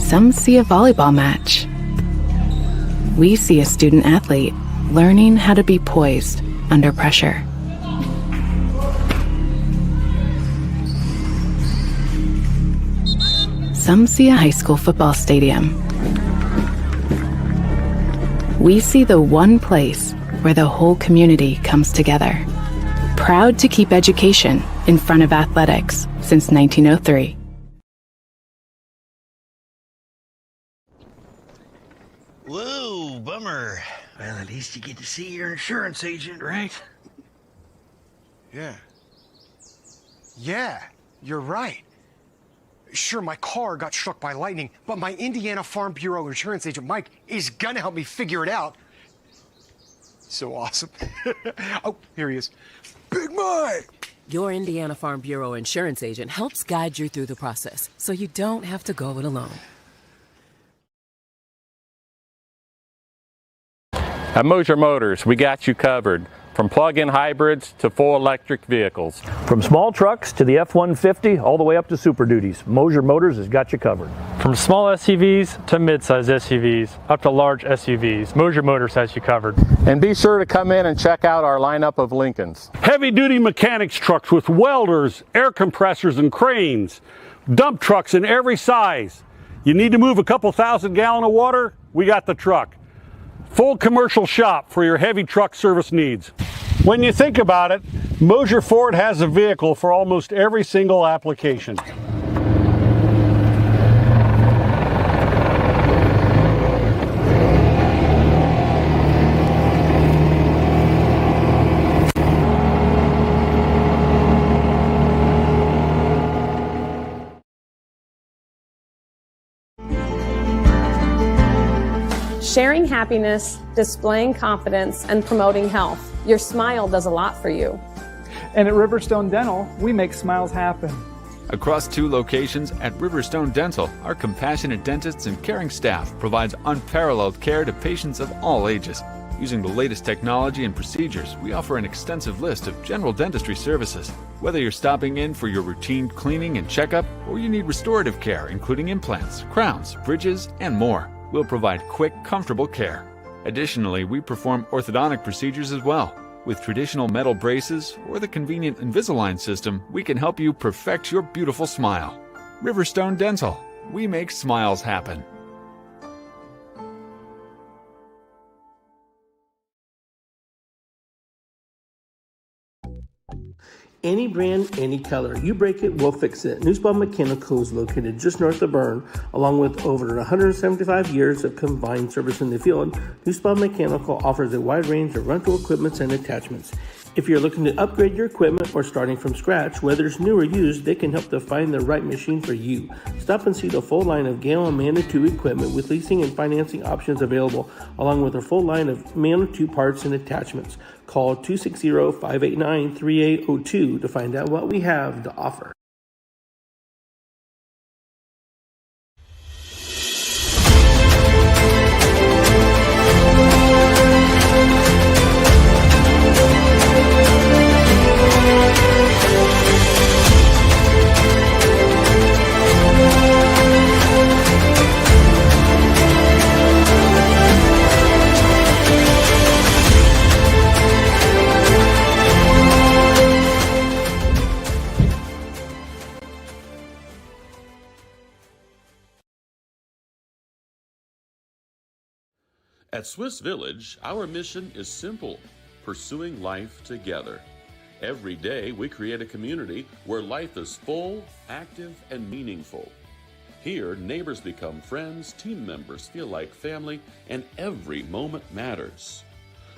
Some see a volleyball match. We see a student athlete learning how to be poised under pressure. Some see a high school football stadium. We see the one place where the whole community comes together. Proud to keep education in front of athletics since 1903. Whoa, bummer. Well, at least you get to see your insurance agent, right? Yeah. Yeah, you're right. Sure, my car got struck by lightning, but my Indiana Farm Bureau insurance agent, Mike, is gonna help me figure it out. So awesome. Oh, here he is. Big Mike! Your Indiana Farm Bureau insurance agent helps guide you through the process, so you don't have to go it alone. At Moser Motors, we got you covered. From plug-in hybrids to full electric vehicles. From small trucks to the F-150, all the way up to Super Duties, Moser Motors has got you covered. From small SUVs to mid-size SUVs, up to large SUVs, Moser Motors has you covered. And be sure to come in and check out our lineup of Lincolns. Heavy-duty mechanics trucks with welders, air compressors, and cranes. Dump trucks in every size. You need to move a couple thousand gallons of water? We got the truck. Full commercial shop for your heavy truck service needs. When you think about it, Moser Ford has a vehicle for almost every single application. Sharing happiness, displaying confidence, and promoting health. Your smile does a lot for you. And at Riverstone Dental, we make smiles happen. Across 2 locations at Riverstone Dental, our compassionate dentists and caring staff provides unparalleled care to patients of all ages. Using the latest technology and procedures, we offer an extensive list of general dentistry services. Whether you're stopping in for your routine cleaning and checkup, or you need restorative care, including implants, crowns, bridges, and more, we'll provide quick, comfortable care. Additionally, we perform orthodontic procedures as well. With traditional metal braces or the convenient Invisalign system, we can help you perfect your beautiful smile. Riverstone Dental. We make smiles happen. Any brand, any color. You break it, we'll fix it. Newspaw Mechanical is located just north of Berne. Along with over 175 years of combined service in the field, Newspaw Mechanical offers a wide range of rental equipment and attachments. If you're looking to upgrade your equipment or starting from scratch, whether it's new or used, they can help to find the right machine for you. Stop and see the full line of Gale and Manitou equipment with leasing and financing options available, along with a full line of Manitou parts and attachments. Call 260-589-3802 to find out what we have to offer. At Swiss Village, our mission is simple: pursuing life together. Every day, we create a community where life is full, active, and meaningful. Here, neighbors become friends, team members feel like family, and every moment matters.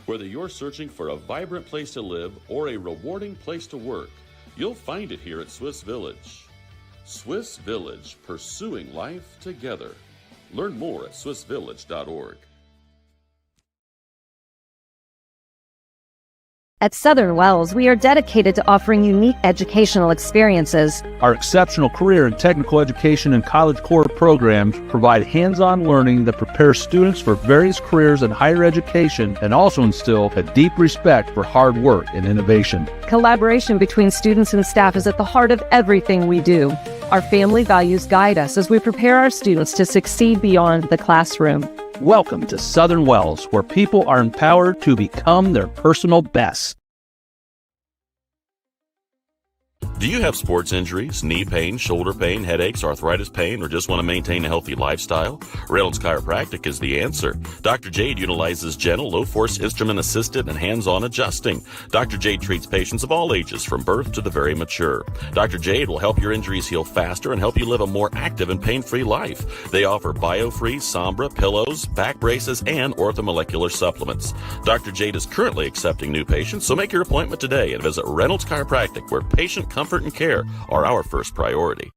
Whether you're searching for a vibrant place to live or a rewarding place to work, you'll find it here at Swiss Village. Swiss Village, pursuing life together. Learn more at swissvillage.org. At Southern Wells, we are dedicated to offering unique educational experiences. Our exceptional career and technical education and college core programs provide hands-on learning that prepares students for various careers in higher education and also instill a deep respect for hard work and innovation. Collaboration between students and staff is at the heart of everything we do. Our family values guide us as we prepare our students to succeed beyond the classroom. Welcome to Southern Wells, where people are empowered to become their personal best. Do you have sports injuries, knee pain, shoulder pain, headaches, arthritis pain, or just want to maintain a healthy lifestyle? Reynolds Chiropractic is the answer. Dr. Jade utilizes gentle, low-force, instrument-assisted, and hands-on adjusting. Dr. Jade treats patients of all ages, from birth to the very mature. Dr. Jade will help your injuries heal faster and help you live a more active and pain-free life. They offer BioFree, Sombra, pillows, back braces, and orthomolecular supplements. Dr. Jade is currently accepting new patients, so make your appointment today and visit Reynolds Chiropractic, where patient comfort and care are our first priority.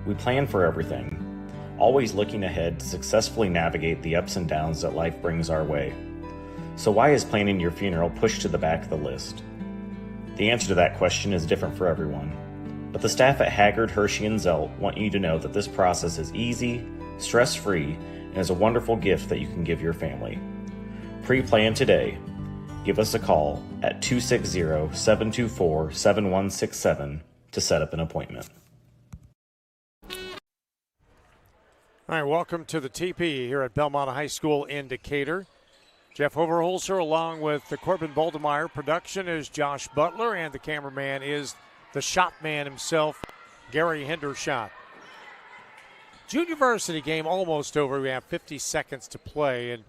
We plan for everything, always looking ahead to successfully navigate the ups and downs that life brings our way. So why is planning your funeral pushed to the back of the list? The answer to that question is different for everyone, but the staff at Haggard, Hershey, and Zelt want you to know that this process is easy, stress-free, and is a wonderful gift that you can give your family. Pre-plan today. Give us a call at 260-724-7167 to set up an appointment. All right, welcome to the TP here at Bellmont High School in Decatur. Jeff Overholser along with the Corbin Baldemeyer. Production is Josh Butler, and the cameraman is the shot man himself, Gary Hendershot. Junior varsity game almost over. We have 50 seconds to play, and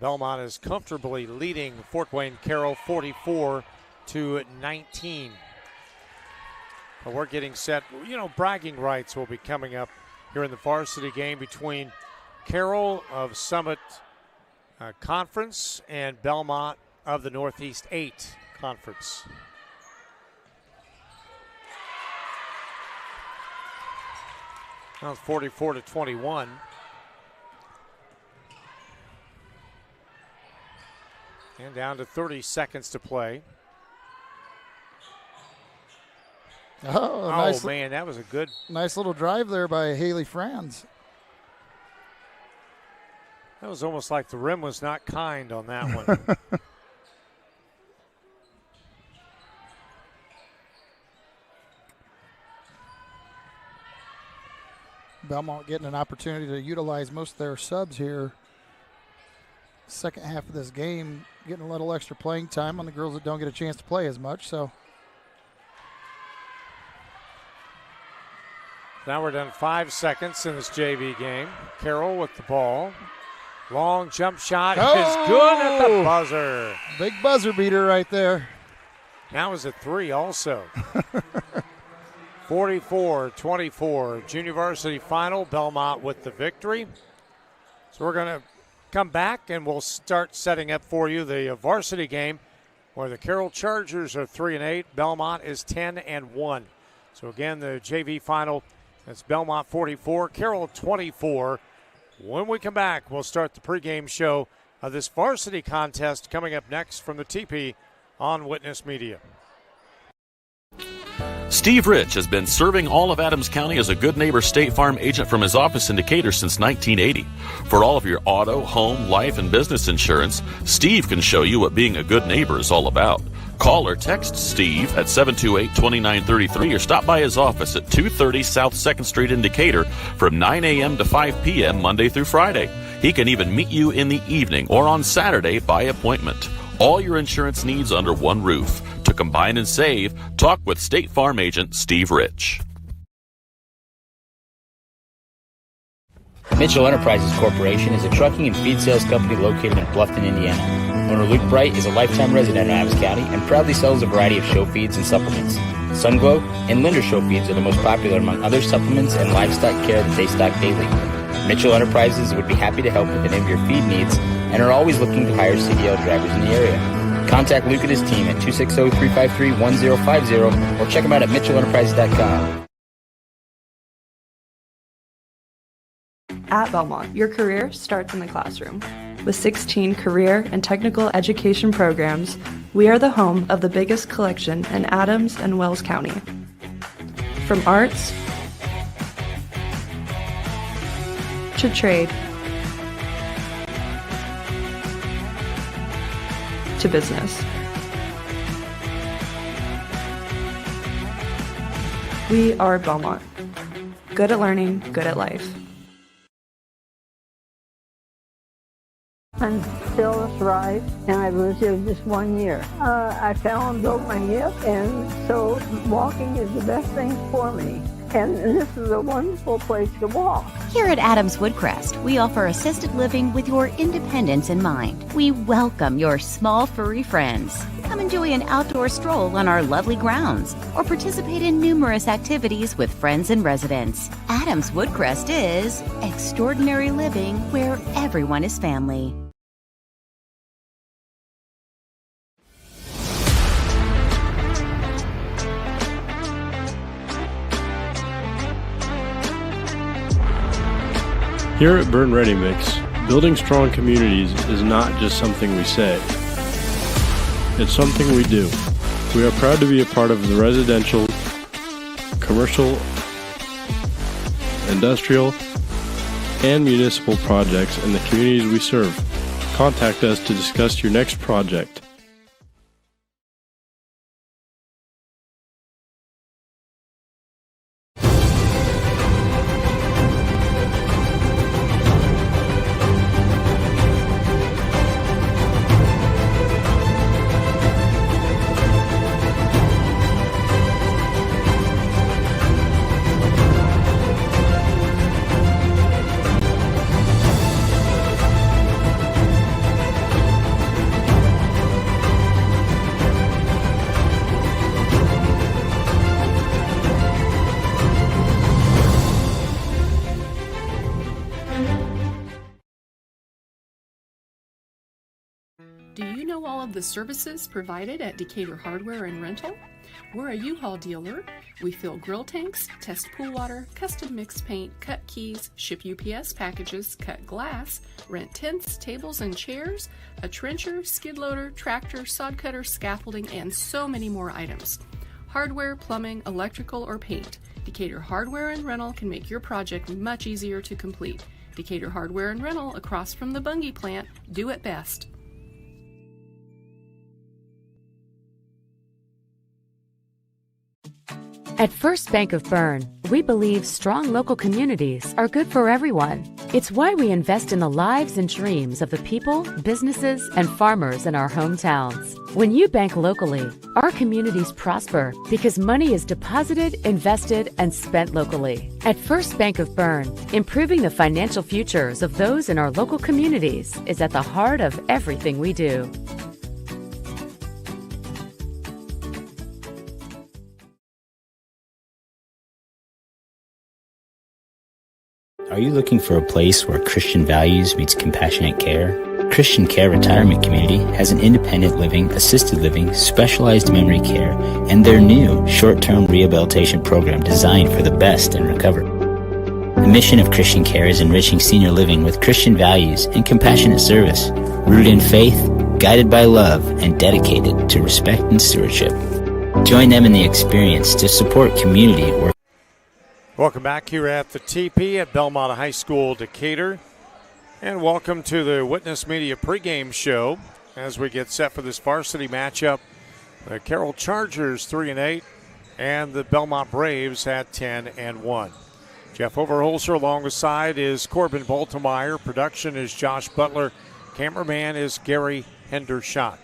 Bellmont is comfortably leading Fort Wayne Carroll 44-19. But we're getting set. You know, bragging rights will be coming up here in the varsity game between Carroll of Summit Conference and Bellmont of the Northeast 8 Conference. Now it's 44-21. And down to 30 seconds to play. Oh, nice, man, that was a good. Nice little drive there by Haley Franz. That was almost like the rim was not kind on that one. Bellmont getting an opportunity to utilize most of their subs here. Second half of this game, getting a little extra playing time on the girls that don't get a chance to play as much. So now we're down 5 seconds in this JV game. Carroll with the ball. Long jump shot is good at the buzzer. Big buzzer beater right there. That was a three also. 44-24. Junior varsity final. Bellmont with the victory. So we're going to come back and we'll start setting up for you the varsity game where the Carroll Chargers are 3-8. Bellmont is 10-1. So again, the JV final. That's Bellmont 44, Carroll 24. When we come back, we'll start the pregame show of this varsity contest coming up next from the TP on Witness Media. Steve Rich has been serving all of Adams County as a Good Neighbor State Farm agent from his office in Decatur since 1980. For all of your auto, home, life, and business insurance, Steve can show you what being a good neighbor is all about. Call or text Steve at 728-2933 or stop by his office at 230 South 2nd Street in Decatur from 9 a.m. to 5 p.m. Monday through Friday. He can even meet you in the evening or on Saturday by appointment. All your insurance needs under one roof. To combine and save, talk with State Farm agent Steve Rich. Mitchell Enterprises Corporation is a trucking and feed sales company located in Bluffton, Indiana. Owner Luke Bright is a lifetime resident of Adams County and proudly sells a variety of show feeds and supplements. Sunglow and Linder show feeds are the most popular among other supplements and livestock care that they stock daily. Mitchell Enterprises would be happy to help with any of your feed needs and are always looking to hire CDL drivers in the area. Contact Luke and his team at 260-353-1050 or check them out at mitchellenterprises.com. At Bellmont, your career starts in the classroom. With 16 career and technical education programs, we are the home of the biggest collection in Adams and Wells County. From arts to trade to business. We are Bellmont. Good at learning, good at life. I'm Phyllis Rice, and I've lived here just 1 year. I fell and broke my hip, and so walking is the best thing for me. And this is a wonderful place to walk. Here at Adams Woodcrest, we offer assisted living with your independence in mind. We welcome your small furry friends. Come enjoy an outdoor stroll on our lovely grounds or participate in numerous activities with friends and residents. Adams Woodcrest is extraordinary living where everyone is family. Here at Berne Ready Mix, building strong communities is not just something we say. It's something we do. We are proud to be a part of the residential, commercial, industrial, and municipal projects in the communities we serve. Contact us to discuss your next project. Do you know all of the services provided at Decatur Hardware and Rental? We're a U-Haul dealer. We fill grill tanks, test pool water, custom mix paint, cut keys, ship UPS packages, cut glass, rent tents, tables and chairs, a trencher, skid loader, tractor, sod cutter, scaffolding, and so many more items. Hardware, plumbing, electrical, or paint. Decatur Hardware and Rental can make your project much easier to complete. Decatur Hardware and Rental across from the Bungie plant. Do it best. At First Bank of Berne, we believe strong local communities are good for everyone. It's why we invest in the lives and dreams of the people, businesses, and farmers in our hometowns. When you bank locally, our communities prosper because money is deposited, invested, and spent locally. At First Bank of Berne, improving the financial futures of those in our local communities is at the heart of everything we do. Are you looking for a place where Christian values meets compassionate care? Christian Care Retirement Community has an independent living, assisted living, specialized memory care, and their new short-term rehabilitation program designed for the best in recovery. The mission of Christian Care is enriching senior living with Christian values and compassionate service, rooted in faith, guided by love, and dedicated to respect and stewardship. Join them in the experience to support community work. Welcome back here at the TP at Bellmont High School, Decatur. And welcome to the Witness Media pregame show as we get set for this varsity matchup. The Carroll Chargers 3-8 and the Bellmont Braves at 10-1. Jeff Overholzer alongside is Corbin Baltimore. Production is Josh Butler. Cameraman is Gary Hendershot.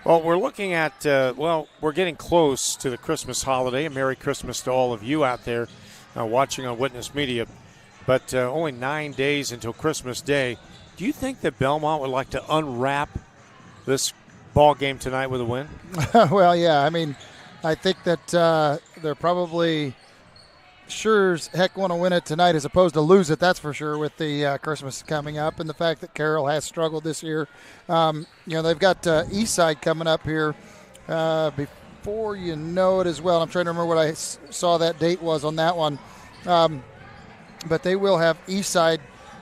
Well, we're looking at, we're getting close to the Christmas holiday. A Merry Christmas to all of you out there watching on Witness Media. But only 9 days until Christmas Day. Do you think that Bellmont would like to unwrap this ball game tonight with a win? Well, yeah. I mean, I think that they're probably sure as heck want to win it tonight as opposed to lose it, that's for sure, with the Christmas coming up and the fact that Carroll has struggled this year. They've got Eastside coming up here before you know it as well. I'm trying to remember what I saw that date was on that one. But they will have Eastside,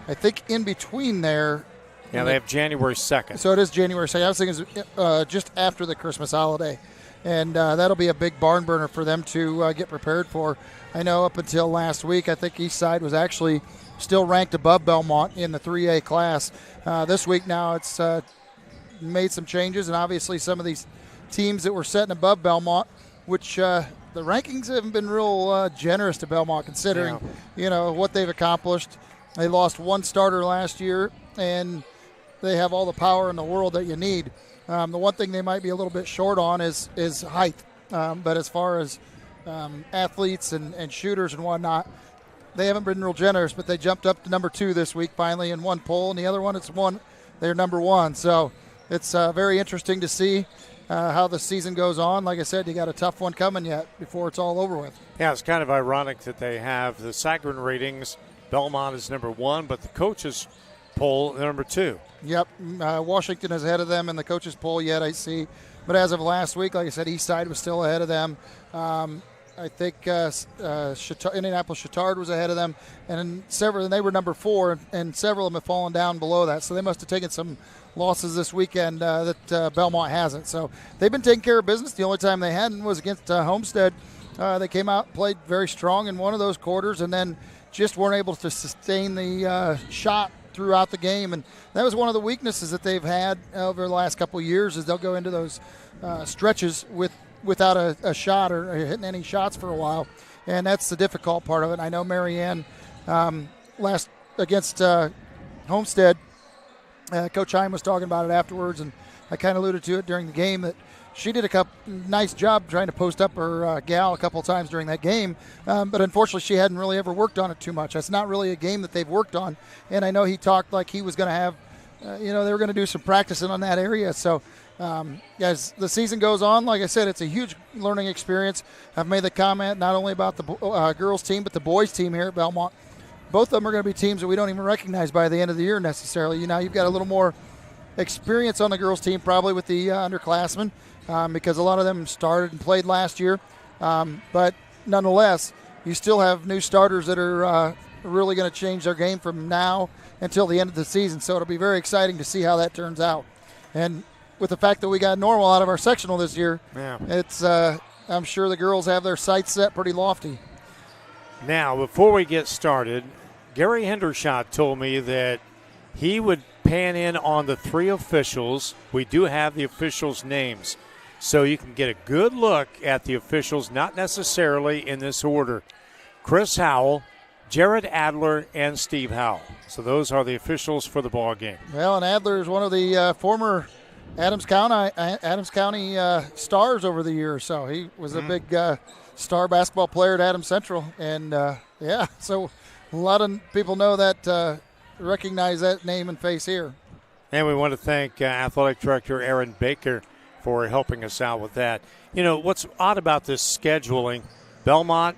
I think, in between there. Yeah, they have January 2nd. So it is January 2nd. I was thinking it's just after the Christmas holiday. And that'll be a big barn burner for them to get prepared for. I know up until last week, I think Eastside was actually still ranked above Bellmont in the 3A class. This week now it's made some changes, and obviously some of these teams that were sitting above Bellmont, which the rankings haven't been real generous to Bellmont considering, what they've accomplished. They lost one starter last year, and they have all the power in the world that you need. The one thing they might be a little bit short on is height. But as far as athletes and shooters and whatnot, they haven't been real generous, but they jumped up to number 2 this week finally in one poll, and the other one, they're number 1. So it's very interesting to see how the season goes on. Like I said, you got a tough one coming yet before it's all over with. Yeah, it's kind of ironic that they have the Sagarin ratings. Bellmont is number 1, but the coaches poll number 2. Yep, Washington is ahead of them in the coaches poll yet, I see. But as of last week, like I said, Eastside was still ahead of them. I think Indianapolis Chittard was ahead of them, and they were number 4, and several of them have fallen down below that. So they must have taken some losses this weekend that Bellmont hasn't. So they've been taking care of business. The only time they hadn't was against Homestead. They came out, played very strong in one of those quarters, and then just weren't able to sustain the shot throughout the game. And that was one of the weaknesses that they've had over the last couple of years, is they'll go into those stretches without a shot or hitting any shots for a while. And that's the difficult part of it. I know Marianne last against Homestead, Coach Heim was talking about it afterwards, and I kind of alluded to it during the game that she did a nice job trying to post up her gal a couple times during that game, but unfortunately she hadn't really ever worked on it too much. That's not really a game that they've worked on, and I know he talked like he was going to have, they were going to do some practicing on that area. So as the season goes on, like I said, it's a huge learning experience. I've made the comment not only about the girls team, but the boys team here at Bellmont. Both of them are going to be teams that we don't even recognize by the end of the year necessarily. You've got a little more experience on the girls team probably with the underclassmen, because a lot of them started and played last year. But nonetheless, you still have new starters that are really going to change their game from now until the end of the season. So it'll be very exciting to see how that turns out. And with the fact that we got Normal out of our sectional this year, it's I'm sure the girls have their sights set pretty lofty. Now, before we get started, Gary Hendershot told me that he would pan in on the 3 officials. We do have the officials' names, so you can get a good look at the officials, not necessarily in this order. Chris Howell, Jared Adler, and Steve Howell. So those are the officials for the ball game. Well, and Adler is one of the former Adams County stars over the years. So he was a big star basketball player at Adams Central. And, so a lot of people know that, recognize that name and face here. And we want to thank Athletic Director Aaron Baker for helping us out with that. What's odd about this scheduling, Bellmont,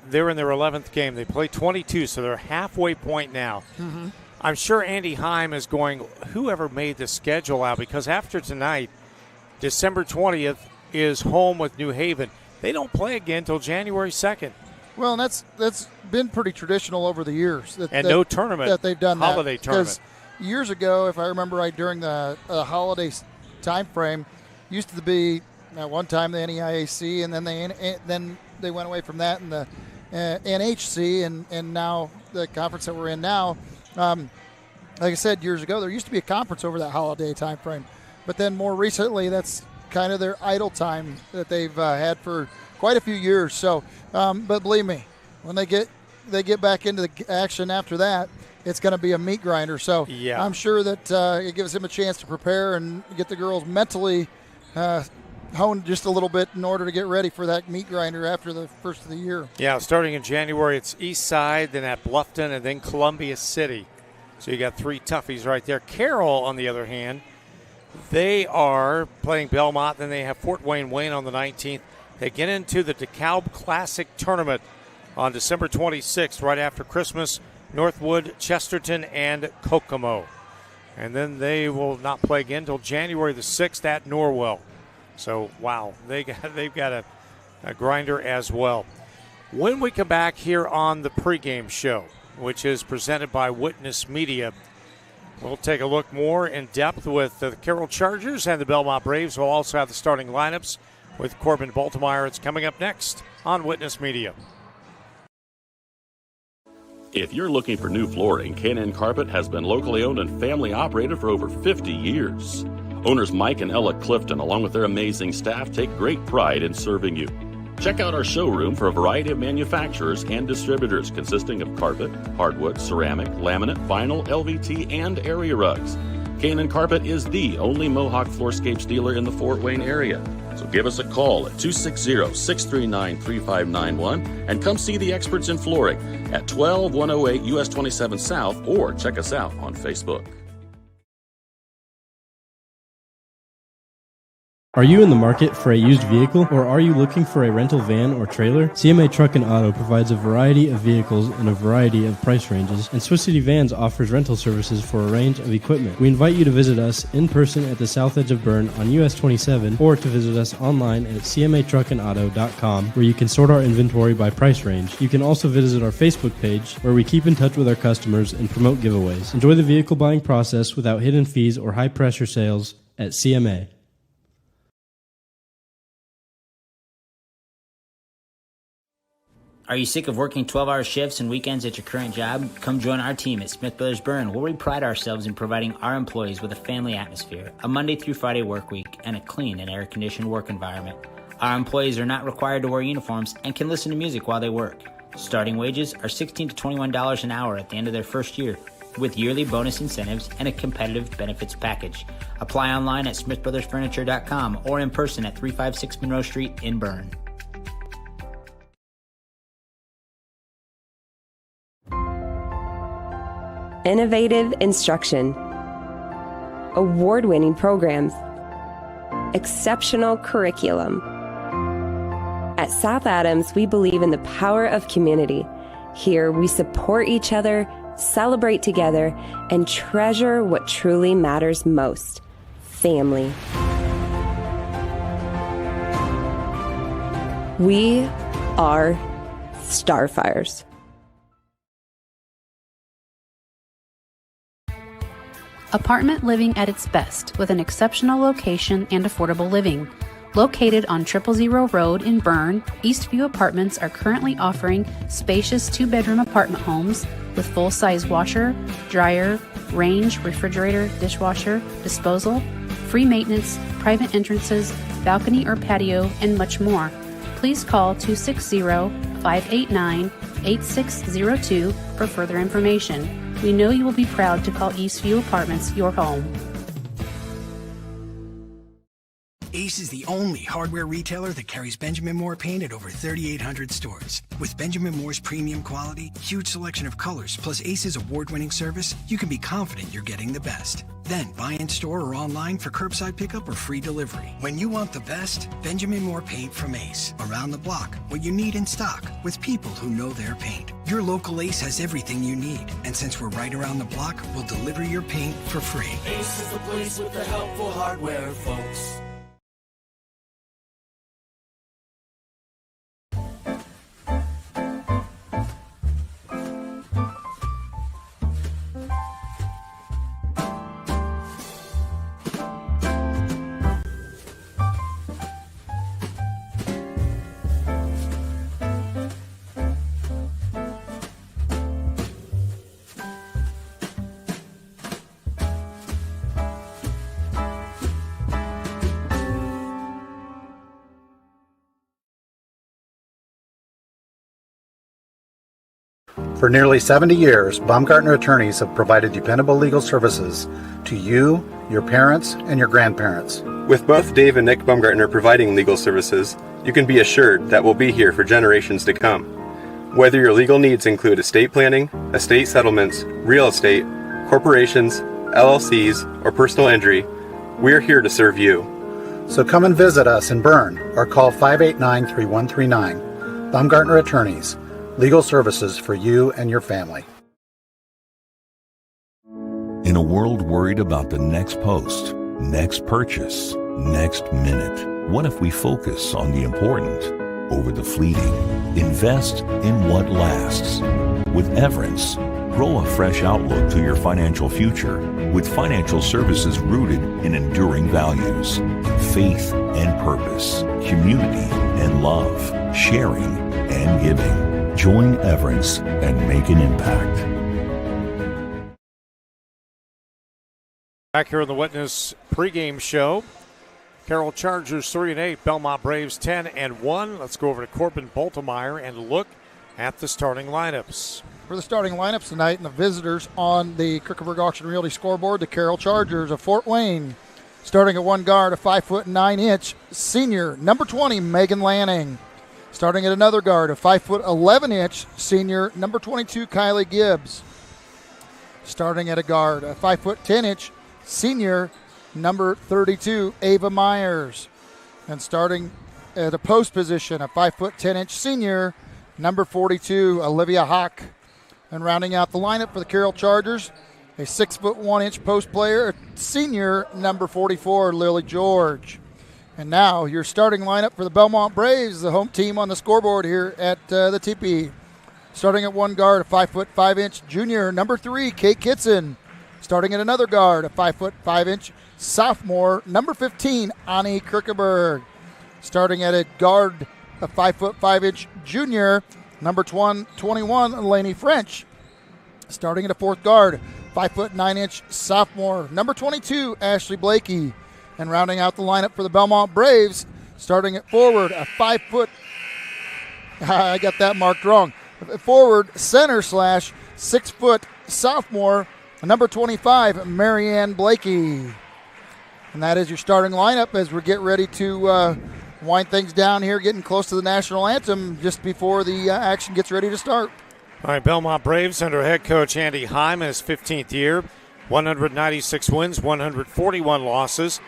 they're in their 11th game. They play 22, so they're halfway point now. Mm-hmm. I'm sure Andy Heim is going, whoever made the schedule out, because after tonight, December 20th is home with New Haven. They don't play again until January 2nd. Well, and that's been pretty traditional over the years. No tournament that they've done holiday that. tournament. Because years ago, if I remember right, during the holiday time frame, used to be at one time the NEIAC, and then they went away from that, and the NHC, and now the conference that we're in now. Like I said, years ago, there used to be a conference over that holiday time frame, but then more recently, that's kind of their idle time that they've had for quite a few years. So, but believe me, when they get back into the action after that, it's going to be a meat grinder. So yeah. I'm sure that it gives him a chance to prepare and get the girls mentally honed just a little bit in order to get ready for that meat grinder after the first of the year. Yeah, starting in January, it's East Side, then at Bluffton, and then Columbia City. So you got 3 toughies right there. Carroll, on the other hand, they are playing Bellmont, then they have Fort Wayne on the 19th. They get into the DeKalb Classic Tournament on December 26th, right after Christmas, Northwood, Chesterton, and Kokomo. And then they will not play again until January the 6th at Norwell. So, wow, they've got a grinder as well. When we come back here on the pregame show, which is presented by Witness Media, we'll take a look more in depth with the Carroll Chargers and the Bellmont Braves. We'll also have the starting lineups with Corbin Baltimore. It's coming up next on Witness Media. If you're looking for new flooring, K&N Carpet has been locally owned and family operated for over 50 years. Owners Mike and Ella Clifton, along with their amazing staff, take great pride in serving you. Check out our showroom for a variety of manufacturers and distributors consisting of carpet, hardwood, ceramic, laminate, vinyl, LVT, and area rugs. K&N Carpet is the only Mohawk Floorscapes dealer in the Fort Wayne area. So give us a call at 260-639-3591 and come see the experts in flooring at 12108 US 27 South, or check us out on Facebook. Are you in the market for a used vehicle, or are you looking for a rental van or trailer? CMA Truck and Auto provides a variety of vehicles in a variety of price ranges, and Swiss City Vans offers rental services for a range of equipment. We invite you to visit us in person at the south edge of Berne on US 27, or to visit us online at cmatruckandauto.com, where you can sort our inventory by price range. You can also visit our Facebook page, where we keep in touch with our customers and promote giveaways. Enjoy the vehicle buying process without hidden fees or high-pressure sales at CMA. Are you sick of working 12-hour shifts and weekends at your current job? Come join our team at Smith Brothers Berne, where we pride ourselves in providing our employees with a family atmosphere, a Monday through Friday work week, and a clean and air-conditioned work environment. Our employees are not required to wear uniforms and can listen to music while they work. Starting wages are $16 to $21 an hour at the end of their first year, with yearly bonus incentives and a competitive benefits package. Apply online at smithbrothersfurniture.com or in person at 356 Monroe Street in Berne. Innovative instruction, award-winning programs, exceptional curriculum. At South Adams, we believe in the power of community. Here, we support each other, celebrate together, and treasure what truly matters most: family. We are Starfires. Apartment living at its best, with an exceptional location and affordable living. Located on 000 Road in Berne, Eastview Apartments are currently offering spacious 2-bedroom apartment homes with full-size washer, dryer, range, refrigerator, dishwasher, disposal, free maintenance, private entrances, balcony or patio, and much more. Please call 260-589-8602 for further information. We know you will be proud to call Eastview Apartments your home. Ace is the only hardware retailer that carries Benjamin Moore paint at over 3,800 stores. With Benjamin Moore's premium quality, huge selection of colors, plus Ace's award-winning service, you can be confident you're getting the best. Then buy in store or online for curbside pickup or free delivery. When you want the best, Benjamin Moore paint from Ace. Around the block, what you need in stock, with people who know their paint. Your local Ace has everything you need, and since we're right around the block, we'll deliver your paint for free. Ace is the place with the helpful hardware, folks. For nearly 70 years, Baumgartner attorneys have provided dependable legal services to you, your parents, and your grandparents. With both Dave and Nick Baumgartner providing legal services, you can be assured that we'll be here for generations to come. Whether your legal needs include estate planning, estate settlements, real estate, corporations, LLCs, or personal injury, we're here to serve you. So come and visit us in Berne or call 589-3139. Baumgartner Attorneys. legal services for you and your family. In a world worried about the next post, next purchase, next minute, what if we focus on the important over the fleeting? Invest in what lasts. With Everence, grow a fresh outlook to your financial future with financial services rooted in enduring values, faith and purpose, community and love, sharing and giving. Join Everence and make an impact. Back here in the Witness pregame show. Carroll Chargers 3-8, Bellmont Braves 10-1. Let's go over to Corbin Baltimore and look at the starting lineups. For the starting lineups tonight and the visitors on the Kruckerberg Auction Realty scoreboard, the Carroll Chargers of Fort Wayne. Starting at one guard, a 5'9" senior, number 20, Megan Lanning. Starting at another guard, a 5'11" senior, number 22, Kylie Gibbs. Starting at a guard, a 5'10" senior, number 32, Ava Myers. And starting at a post position, a 5'10" senior, number 42, Olivia Hawk. And rounding out the lineup for the Carroll Chargers, a 6'1" post player, senior, number 44, Lily George. And now your starting lineup for the Bellmont Braves, the home team on the scoreboard here at the TP. Starting at one guard, a 5'5" junior, number 3, Kate Kitson. Starting at another guard, a 5'5" sophomore, number 15, Ani Kruckerberg. Starting at a guard, a 5'5" junior, number 21, Lainey French. Starting at a fourth guard, 5'9" sophomore, number 22, Ashley Blakey. And rounding out the lineup for the Bellmont Braves, starting at forward, a 5 foot, I got that marked wrong, forward center / 6 foot sophomore, number 25, Marianne Blakey. And that is your starting lineup as we get ready to wind things down here, getting close to the national anthem just before the action gets ready to start. All right, Bellmont Braves under head coach Andy Heim in his 15th year, 196 wins, 141 losses.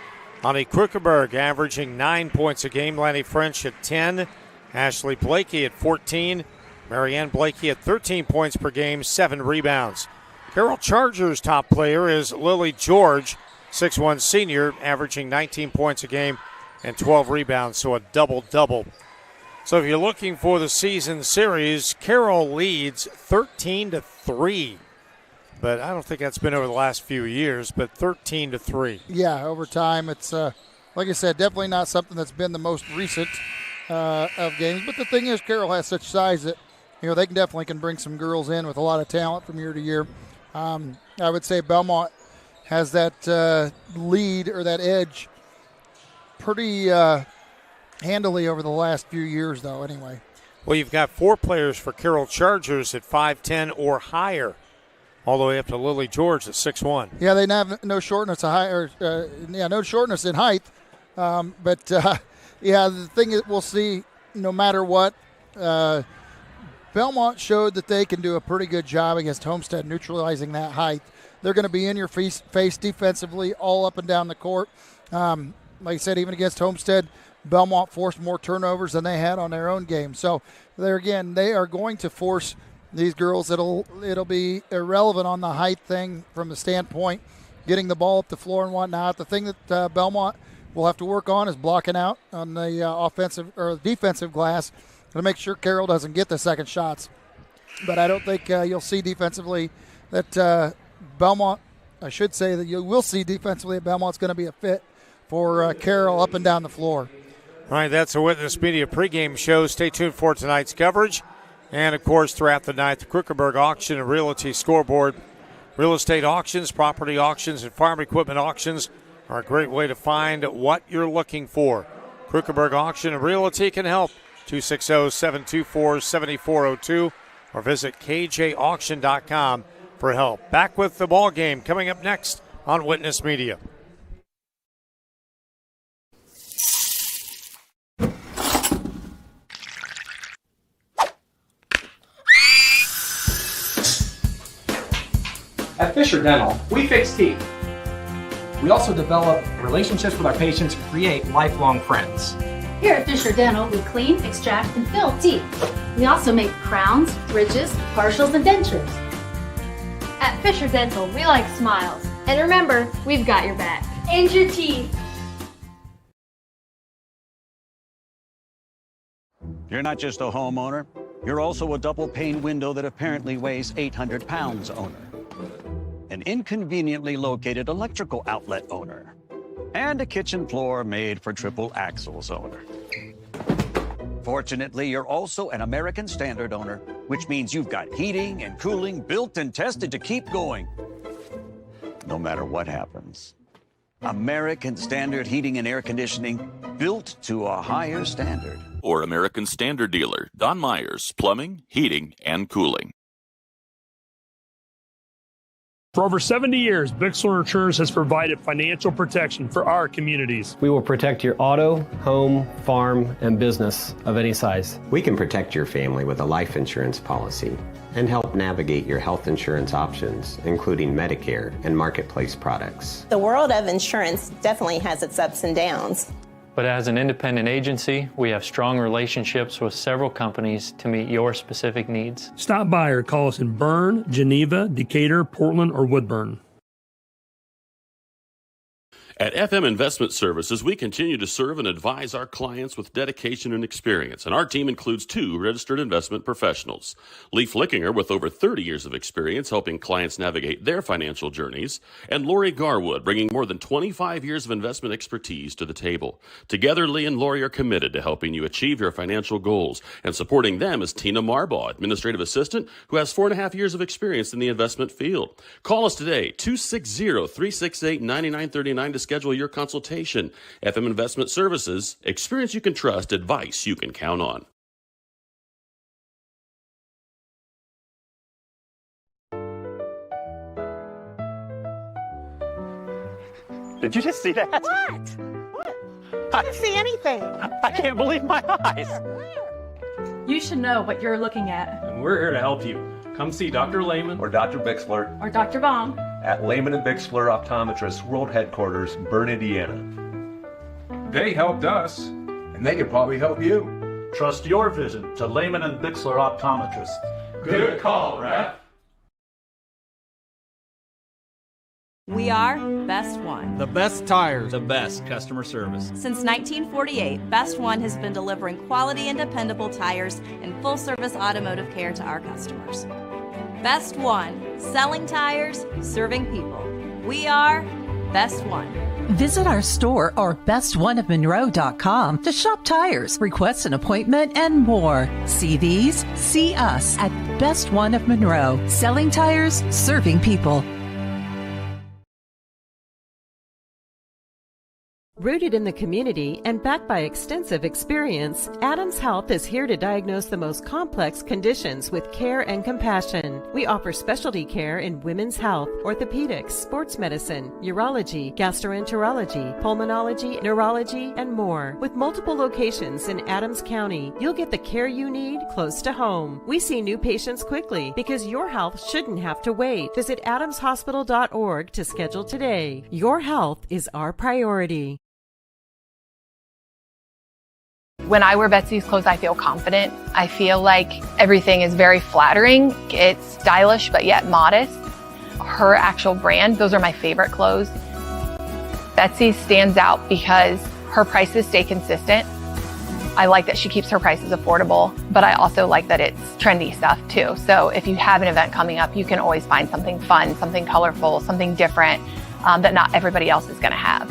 Ani Kruckerberg averaging 9 points a game, Lanny French at 10, Ashley Blakey at 14, Marianne Blakey at 13 points per game, 7 rebounds. Carroll Chargers top player is Lily George, 6'1" senior, averaging 19 points a game and 12 rebounds, so a double-double. So if you're looking for the season series, Carroll leads 13-3. But I don't think that's been over the last few years, but 13-3. Yeah, over time, it's, like I said, definitely not something that's been the most recent of games. But the thing is, Carroll has such size that, they definitely can bring some girls in with a lot of talent from year to year. I would say Bellmont has that lead or that edge pretty handily over the last few years, though, anyway. Well, you've got 4 players for Carroll Chargers at 5'10" or higher, all the way up to Lily George at 6'1". Yeah, they have no shortness no shortness in height. But the thing is, we'll see no matter what. Bellmont showed that they can do a pretty good job against Homestead neutralizing that height. They're going to be in your face defensively all up and down the court. Like I said, even against Homestead, Bellmont forced more turnovers than they had on their own game. So, they are going to force these girls. It'll be irrelevant on the height thing from the standpoint, getting the ball up the floor and whatnot. The thing that Bellmont will have to work on is blocking out on the offensive or defensive glass to make sure Carroll doesn't get the second shots. But I don't think you'll see defensively that Bellmont, I should say that you will see defensively that Belmont's going to be a fit for Carroll up and down the floor. All right, that's a Witness Media pregame show. Stay tuned for tonight's coverage. And, of course, throughout the night, the Kruckerberg Auction and Realty scoreboard. Real estate auctions, property auctions, and farm equipment auctions are a great way to find what you're looking for. Kruckerberg Auction and Realty can help. 260-724-7402 or visit kjauction.com for help. Back with the ball game coming up next on Witness Media. At Fisher Dental, we fix teeth. We also develop relationships with our patients and create lifelong friends. Here at Fisher Dental, we clean, extract, and fill teeth. We also make crowns, bridges, partials, and dentures. At Fisher Dental, we like smiles. And remember, we've got your back. And your teeth. You're not just a homeowner, you're also a double-pane window that apparently weighs 800 pounds owner. An inconveniently located electrical outlet owner. And a kitchen floor made for triple axles owner. Fortunately, you're also an American Standard owner, which means you've got heating and cooling built and tested to keep going, no matter what happens. American Standard Heating and Air Conditioning, built to a higher standard. Or American Standard dealer, Don Myers, Plumbing, Heating, and Cooling. For over 70 years, Bixler Insurance has provided financial protection for our communities. We will protect your auto, home, farm, and business of any size. We can protect your family with a life insurance policy and help navigate your health insurance options, including Medicare and marketplace products. The world of insurance definitely has its ups and downs. But as an independent agency, we have strong relationships with several companies to meet your specific needs. Stop by or call us in Berne, Geneva, Decatur, Portland, or Woodburn. At FM Investment Services, we continue to serve and advise our clients with dedication and experience, and our team includes 2 registered investment professionals. Lee Flickinger, with over 30 years of experience helping clients navigate their financial journeys, and Lori Garwood, bringing more than 25 years of investment expertise to the table. Together, Lee and Lori are committed to helping you achieve your financial goals, and supporting them is Tina Marbaugh, administrative assistant, who has 4.5 years of experience in the investment field. Call us today, 260-368-9939 to schedule your consultation. FM Investment Services, experience you can trust, advice you can count on. Did you just see that? What? I didn't see anything. I can't believe my eyes. You should know what you're looking at. And we're here to help you. Come see Dr. Lehman or Dr. Bixler Or Dr. Baum. at Lehman and Bixler Optometrists World Headquarters, Berne, Indiana. They helped us, and they could probably help you. Trust your vision to Lehman and Bixler Optometrists. Good call, Raph. We are Best One. The best tires, the best customer service. Since 1948, Best One has been delivering quality and dependable tires and full-service automotive care to our customers. Best One, selling tires, serving people. We are Best One. Visit our store or bestoneofmonroe.com to shop tires, request an appointment, and more. See these? See us at Best One of Monroe. Selling tires, serving people. Rooted in the community and backed by extensive experience, Adams Health is here to diagnose the most complex conditions with care and compassion. We offer specialty care in women's health, orthopedics, sports medicine, urology, gastroenterology, pulmonology, neurology, and more. With multiple locations in Adams County, you'll get the care you need close to home. We see new patients quickly because your health shouldn't have to wait. Visit adamshospital.org to schedule today. Your health is our priority. When I wear Betsy's clothes, I feel confident. I feel like everything is very flattering. It's stylish, but yet modest. Her actual brand, those are my favorite clothes. Betsy stands out because her prices stay consistent. I like that she keeps her prices affordable, but I also like that it's trendy stuff too. So if you have an event coming up, you can always find something fun, something colorful, something different that not everybody else is going to have.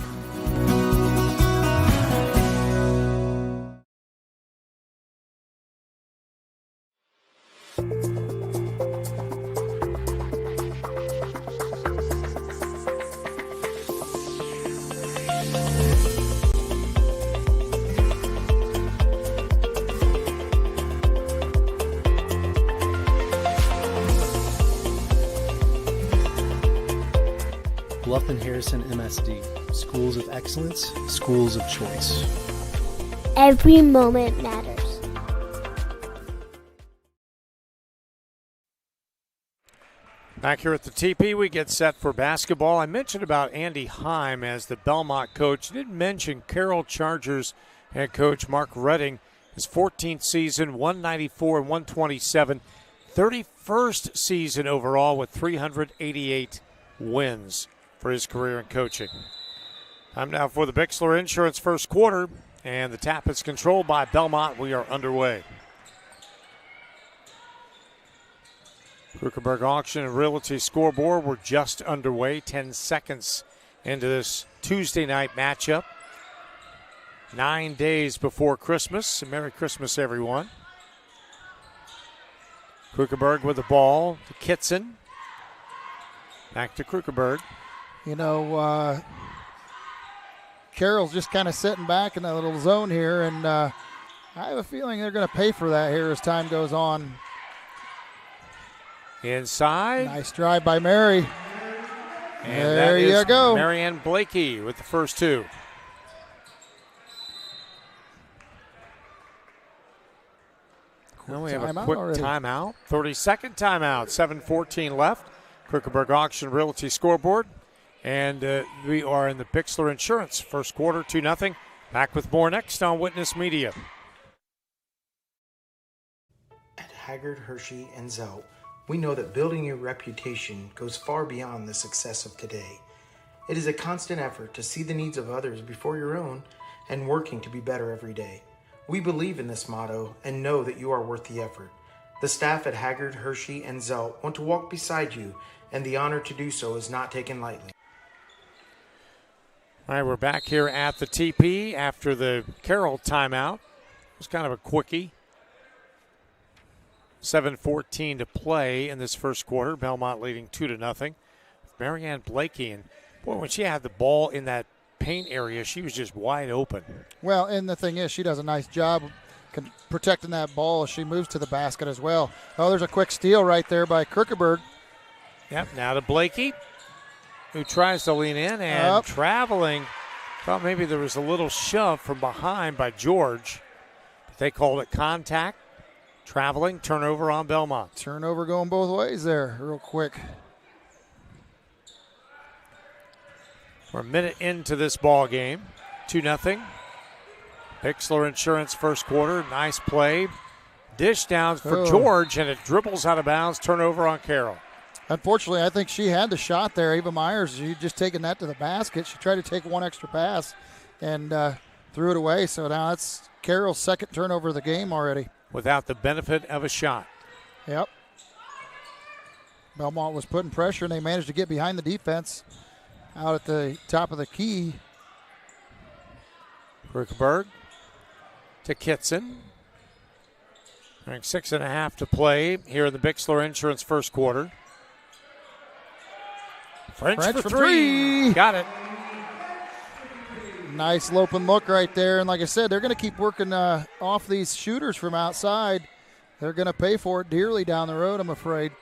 Bluff and Harrison MSD, schools of excellence, schools of choice. Every moment matters. Back here at the TP, we get set for basketball. I mentioned about Andy Heim as the Bellmont coach. I didn't mention Carroll Chargers Head coach Mark Redding, his 14th season, 194 and 127, 31st season overall with 388 wins for his career in coaching. Time now for the Bixler Insurance first quarter, and the tap is controlled by Bellmont. We are underway. Krugerberg Auction and Realty scoreboard, we're just underway, 10 seconds into this Tuesday night matchup. 9 days before Christmas. Merry Christmas, everyone. Krugerberg with the ball to Kitson. Back to Krugerberg. You know, Carroll's just kind of sitting back in that little zone here, and I have a feeling they're going to pay for that here as time goes on. Inside. Nice drive by Mary. And there you go. Marianne Blakey with the first two. Now we have a quick timeout. 30-second timeout. 7:14 left. Krugerberg Auction Realty scoreboard. And we are in the Bixler Insurance first quarter, 2-0. Back with more next on Witness Media. At Haggard, Hershey, and Zelt, we know that building your reputation goes far beyond the success of today. It is a constant effort to see the needs of others before your own and working to be better every day. We believe in this motto and know that you are worth the effort. The staff at Haggard, Hershey, and Zelt want to walk beside you, and the honor to do so is not taken lightly. All right, we're back here at the TP after the Carroll timeout. It was kind of a quickie. 7:14 to play in this first quarter. Bellmont leading 2-0. Marianne Blakey, and boy, when she had the ball in that paint area, she was just wide open. Well, and the thing is, she does a nice job protecting that ball as she moves to the basket as well. Oh, there's a quick steal right there by Krugerberg. Yep, now to Blakey, who tries to lean in and traveling. Thought maybe there was a little shove from behind by George. But they called it contact. Traveling, turnover on Bellmont. Turnover going both ways there, real quick. We're a minute into this ball game. 2-0. Bixler Insurance first quarter. Nice play. Dish down for George, and it dribbles out of bounds. Turnover on Carroll. Unfortunately, I think she had the shot there. Ava Myers, she just taking that to the basket. She tried to take one extra pass and threw it away. So now it's Carroll's second turnover of the game already. Without the benefit of a shot. Yep. Bellmont was putting pressure, and they managed to get behind the defense out at the top of the key. Krugerberg to Kitson. 6.5 to play here in the Bixler Insurance first quarter. French for three. Got it. Nice open look right there. And like I said, they're going to keep working off these shooters from outside. They're going to pay for it dearly down the road, I'm afraid.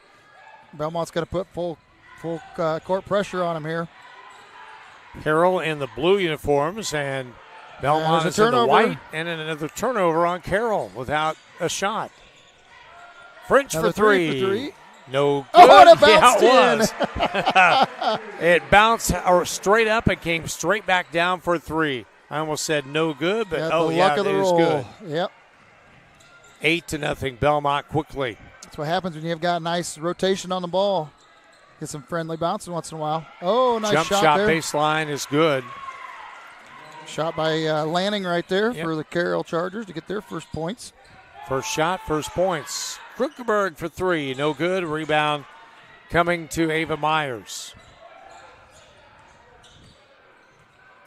Belmont's got to put full court pressure on them here. Carroll in the blue uniforms, and Bellmont is in the white. And then another turnover on Carroll without a shot. French for three. No good. Oh, and it bounced in. It bounced straight up and came straight back down for three. I almost said no good, but luck of the roll. Good. Yep. 8-0 Bellmont quickly. That's what happens when you've got nice rotation on the ball. Get some friendly bouncing once in a while. Oh, nice jump shot there. Baseline is good. Shot by Lanning right there for the Carroll Chargers to get their first points. First shot, first points. Krugerberg for three, no good. Rebound coming to Ava Myers.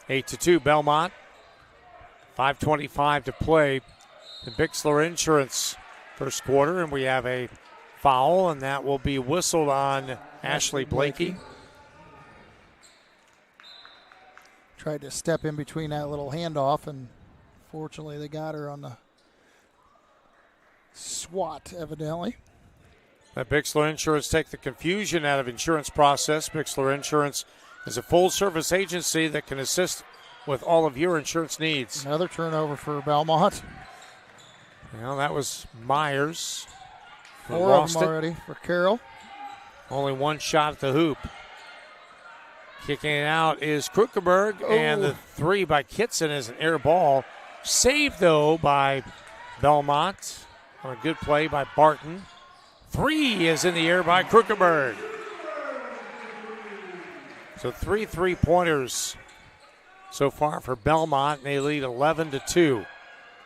8-2 Bellmont. 5:25 to play. The Bixler Insurance first quarter, and we have a foul, and that will be whistled on Ashley Blakey. Tried to step in between that little handoff, and fortunately they got her on the swat, evidently. Let Bixler Insurance take the confusion out of insurance process. Bixler Insurance is a full-service agency that can assist with all of your insurance needs. Another turnover for Bellmont. Well, that was Myers. Four of them already for Carroll. Only one shot at the hoop. Kicking it out is Krugerberg, and the three by Kitson is an air ball. Saved, though, by Bellmont on a good play by Barton. 3 is in the air by Krukenberg. So 3 3-pointers so far for Bellmont, and they lead 11-2.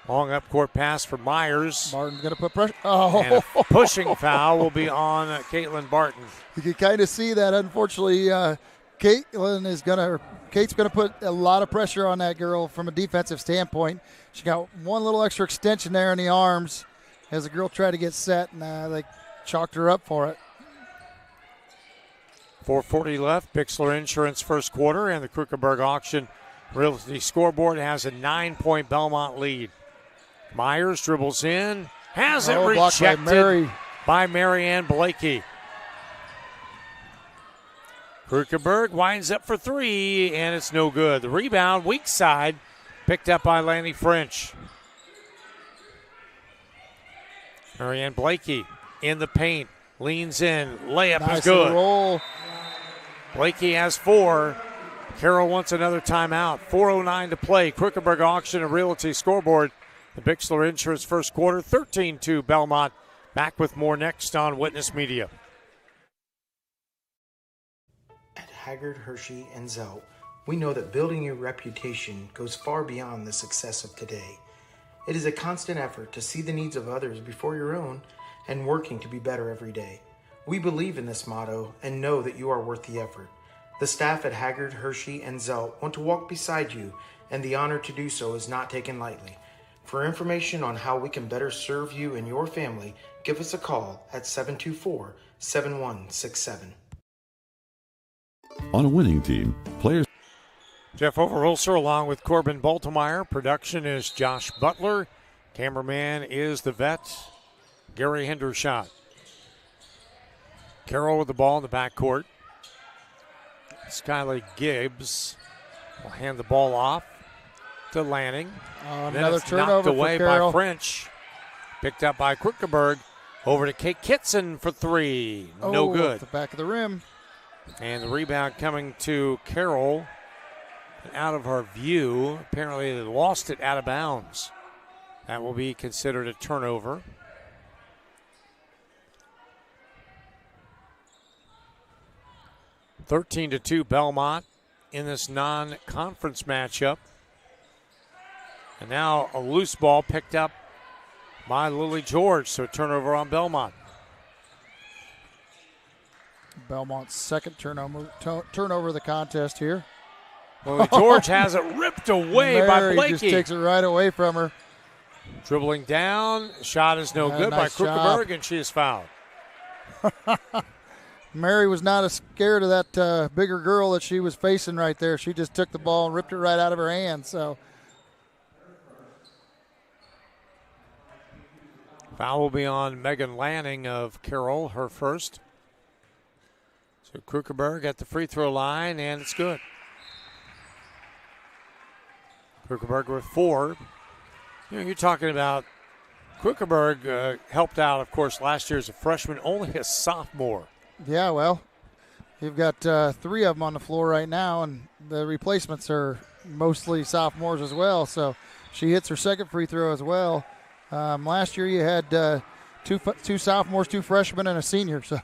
Long up court pass for Myers. Barton's going to put pressure. Oh, and a pushing foul will be on Caitlin Barton. You can kind of see that. Unfortunately, Kate's going to put a lot of pressure on that girl from a defensive standpoint. She got one little extra extension there in the arms as the girl tried to get set, and they chalked her up for it. 4:40 left. Bixler Insurance first quarter, and the Krukenberg Auction Realty scoreboard has a 9-point Bellmont lead. Myers dribbles in, has it rejected by Marianne Blakey. Krukenberg winds up for 3, and it's no good. The rebound, weak side, picked up by Lanny French. Marianne Blakey in the paint, leans in, layup is good. Roll. Blakey has 4. Carroll wants another timeout. 4:09 to play. Krukenberg Auction and Realty scoreboard. The Bixler Insurance first quarter, 13-2 Bellmont. Back with more next on Witness Media. At Haggard, Hershey, and Zelt, we know that building your reputation goes far beyond the success of today. It is a constant effort to see the needs of others before your own and working to be better every day. We believe in this motto and know that you are worth the effort. The staff at Haggard, Hershey, and Zelt want to walk beside you, and the honor to do so is not taken lightly. For information on how we can better serve you and your family, give us a call at 724-7167. On a winning team, players... Jeff Overholser along with Corbin Baltimore. Production is Josh Butler. Cameraman is the vet, Gary Hendershot. Carroll with the ball in the backcourt. Skylar Gibbs will hand the ball off to Lanning. Another turnover knocked away for Carroll. by French. Picked up by Krukenberg. Over to Kate Kitson for 3. No good. At the back of the rim. And the rebound coming to Carroll. And out of our view. Apparently they lost it out of bounds. That will be considered a turnover. (13-2) Bellmont in this non-conference matchup. And now a loose ball picked up by Lily George, so turnover on Bellmont. Belmont's second turnover of the contest here. Lily George has it ripped away by Mary Blakey. Just takes it right away from her. Dribbling down, shot is no good nice by Krukenberg, job. and she is fouled. Mary was not as scared of that bigger girl that she was facing right there. She just took the ball and ripped it right out of her hand. So foul will be on Megan Lanning of Carroll, her first. So Krukenberg at the free throw line, and it's good. Krukenberg with 4. You know, you're talking about Krukenberg helped out, of course, last year as a freshman, only a sophomore. yeah, well, you've got 3 of them on the floor right now, and the replacements are mostly sophomores as well. So she hits her second free throw as well. Last year you had two sophomores, 2 freshmen, and a senior. So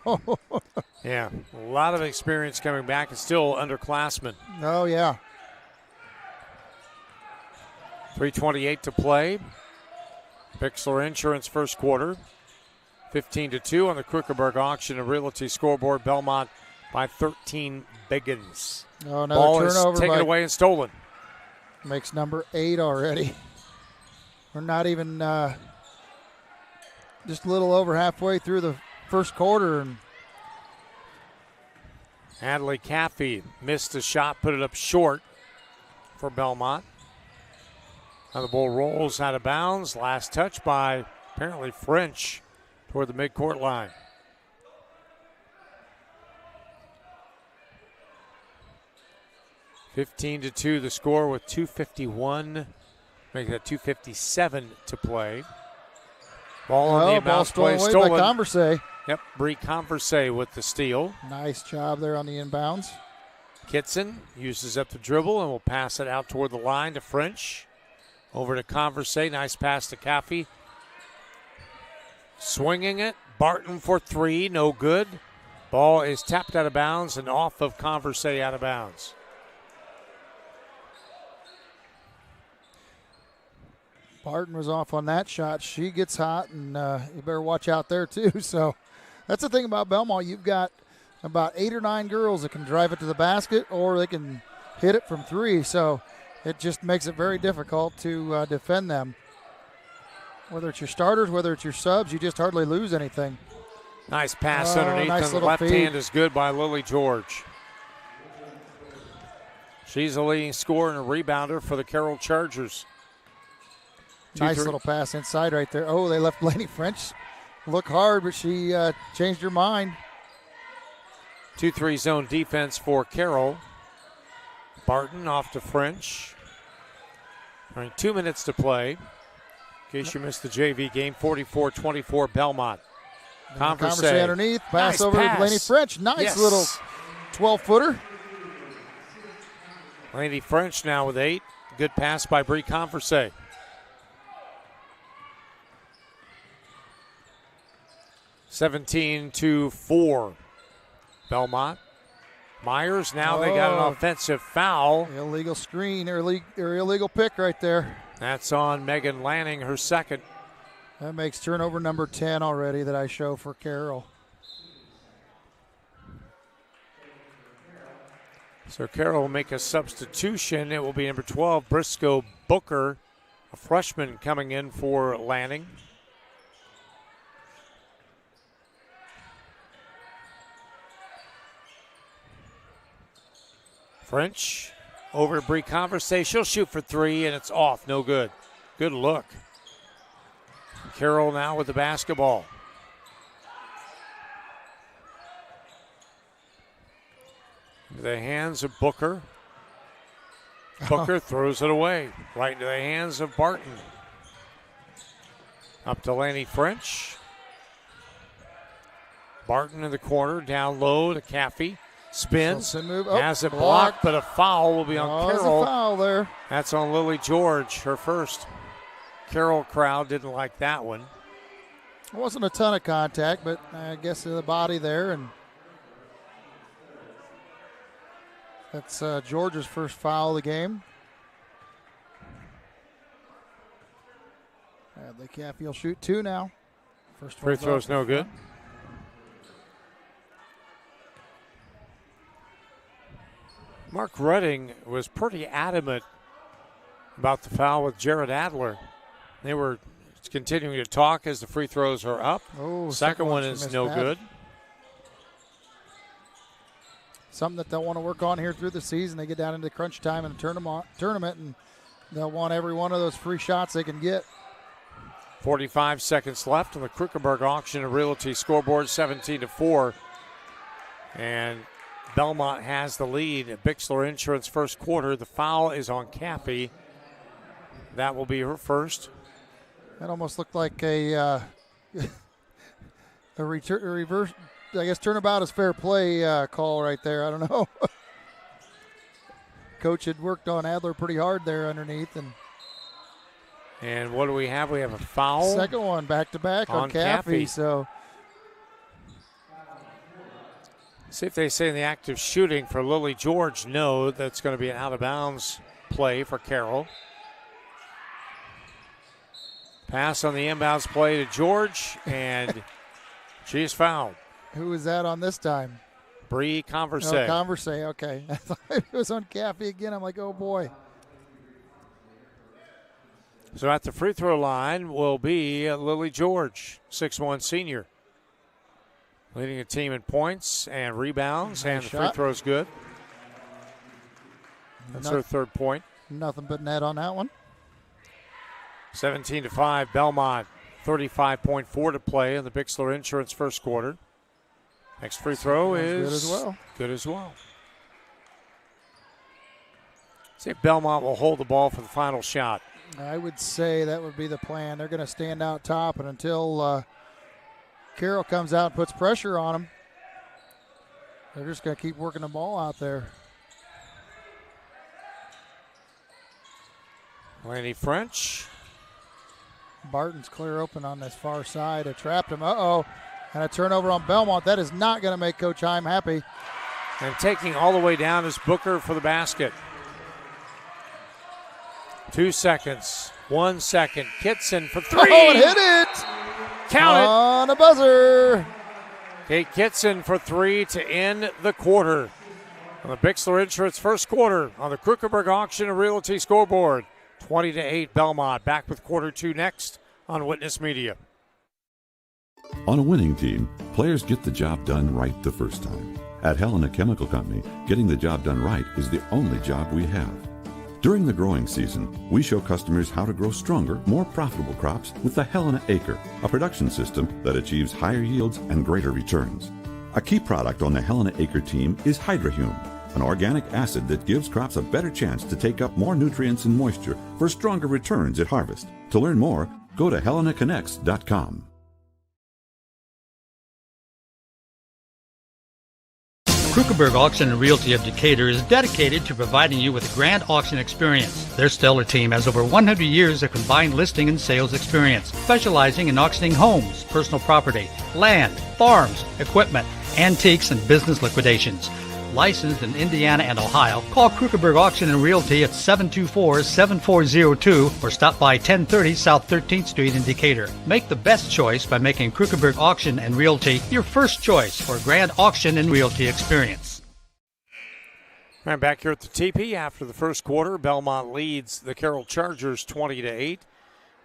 yeah, a lot of experience coming back, and still underclassmen. Oh yeah. 3:28 to play. Bixler Insurance first quarter. 15-2 on the Krukenberg Auction and Realty scoreboard. Bellmont by 13 biggins. Oh, another ball turnover. is taken away and stolen. Makes number 8 already. We're not even just a little over halfway through the first quarter. And Adley Caffey missed a shot, put it up short for Bellmont. Now the ball rolls out of bounds. Last touch by apparently French toward the midcourt line. (15-2) the score with 2:51. Make that 2:57 to play. Ball on the inbound play stolen. By Converse. Yep, Bree Converse with the steal. Nice job there on the inbounds. Kitson uses up the dribble and will pass it out toward the line to French. Over to Converse. Nice pass to Caffey. Swinging it. Barton for three. No good. Ball is tapped out of bounds and off of Converse out of bounds. Barton was off on that shot. She gets hot, and you better watch out there too. So that's the thing about Bellmont. You've got about 8 or 9 girls that can drive it to the basket, or they can hit it from three. So it just makes it very difficult to defend them. Whether it's your starters, whether it's your subs, you just hardly lose anything. Nice pass underneath, nice and the left feed. hand is good by Lily George. She's the leading scorer and a rebounder for the Carroll Chargers. Nice little pass inside right there. Oh, they left Blaney French look hard, but she changed her mind. 2-3 zone defense for Carroll. Barton off to French. All right, 2 minutes to play. In case you missed the JV game, 44-24 Bellmont. Converse underneath. Pass nice over pass. to Blaney French. Nice little 12-footer. Blaney French now with 8. Good pass by Bree Converse. 17-4 Bellmont. Myers, now they got an offensive foul. Illegal screen or illegal pick right there. That's on Megan Lanning, her second. That makes turnover number 10 already that I show for Carroll. So Carroll will make a substitution. It will be number 12, Briscoe Booker, a freshman coming in for Lanning. French over to Bree Converse. She'll shoot for three, and it's off. No good. Good look. Carroll now with the basketball. Into the hands of Booker. Booker throws it away. Right into the hands of Barton. Up to Lanny French. Barton in the corner. Down low to Caffey. Spins. Has it blocked, but a foul will be on Carroll. There's a foul there. That's on Lily George, her first. Carroll crowd didn't like that one. It wasn't a ton of contact, but I guess the body there. And that's George's first foul of the game. Bradley Caffey will shoot 2 now. First free throw's no good. Mark Redding was pretty adamant about the foul with Jared Adler. They were continuing to talk as the free throws are up. Oh, second one is no good. Something that they'll want to work on here through the season. They get down into crunch time in the tournament, and they'll want every one of those free shots they can get. 45 seconds left on the Krukenberg Auction and Realty scoreboard, 17-4. And Bellmont has the lead at Bixler Insurance first quarter. The foul is on Caffey. That will be her first. That almost looked like a reverse, I guess, turnabout is fair play call right there. I don't know. Coach had worked on Adler pretty hard there underneath. And what do we have? We have a foul. Second one back-to-back on Caffey. So see if they say in the act of shooting for Lily George. No, that's going to be an out-of-bounds play for Carroll. Pass on the inbounds play to George, and she's fouled. Who is that on this time? Bree Converse. Oh, Converse, okay. I thought it was on Caffey again. I'm like, oh, boy. So at the free throw line will be Lily George, 6'1" senior. Leading a team in points and rebounds, and the free throw's good. That's her third point. Nothing but net on that one. 17-5, Bellmont, 35.4 to play in the Bixler Insurance first quarter. Next free throw is good as well. See if Bellmont will hold the ball for the final shot. I would say that would be the plan. They're going to stand out top, and until Carroll comes out and puts pressure on them, they're just going to keep working the ball out there. Laney French. Barton's clear open on this far side. It trapped him. Uh-oh. And a turnover on Bellmont. That is not going to make Coach Heim happy. And taking all the way down is Booker for the basket. 2 seconds. 1 second. Kitson for three. Oh, it hit it. Count it. On a buzzer. Kate Kitson for three to end the quarter. On the Bixler Insurance first quarter on the Krukenberg Auction and Realty scoreboard. 20-8 Bellmont. Back with quarter two next on Witness Media. On a winning team, players get the job done right the first time. At Helena Chemical Company, getting the job done right is the only job we have. During the growing season, we show customers how to grow stronger, more profitable crops with the Helena Acre, a production system that achieves higher yields and greater returns. A key product on the Helena Acre team is Hydrahume, an organic acid that gives crops a better chance to take up more nutrients and moisture for stronger returns at harvest. To learn more, go to helenaconnects.com. Krukenberg Auction and Realty of Decatur is dedicated to providing you with a grand auction experience. Their stellar team has over 100 years of combined listing and sales experience, specializing in auctioning homes, personal property, land, farms, equipment, antiques, and business liquidations. Licensed in Indiana and Ohio, call Krukenberg Auction and Realty at 724-7402 or stop by 1030 South 13th Street in Decatur. Make the best choice by making Krukenberg Auction and Realty your first choice for a grand auction and realty experience. Right back here at the TP after the first quarter, Bellmont leads the Carroll Chargers 20-8.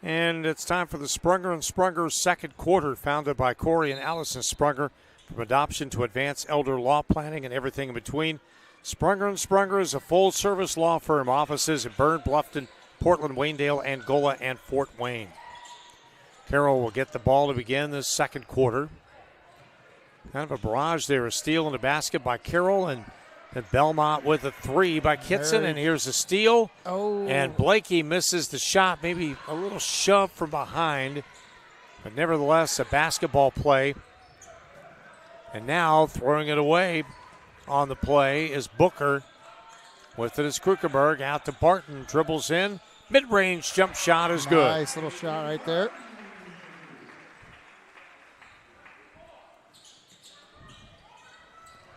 And it's time for the Sprunger and Sprunger second quarter, founded by Corey and Allison Sprunger. From adoption to advanced elder law planning and everything in between, Sprunger & Sprunger is a full-service law firm. Offices in Berne, Bluffton, Portland, Waynedale, Angola, and Fort Wayne. Carroll will get the ball to begin this second quarter. Kind of a barrage there. A steal and a basket by Carroll, and Bellmont with a three by Kitson. And here's a steal. Oh. And Blakey misses the shot. Maybe a little shove from behind. But nevertheless, a basketball play. And now throwing it away on the play is Booker. With it is Krukenberg out to Barton. Dribbles in. Mid-range jump shot is good. Nice little shot right there.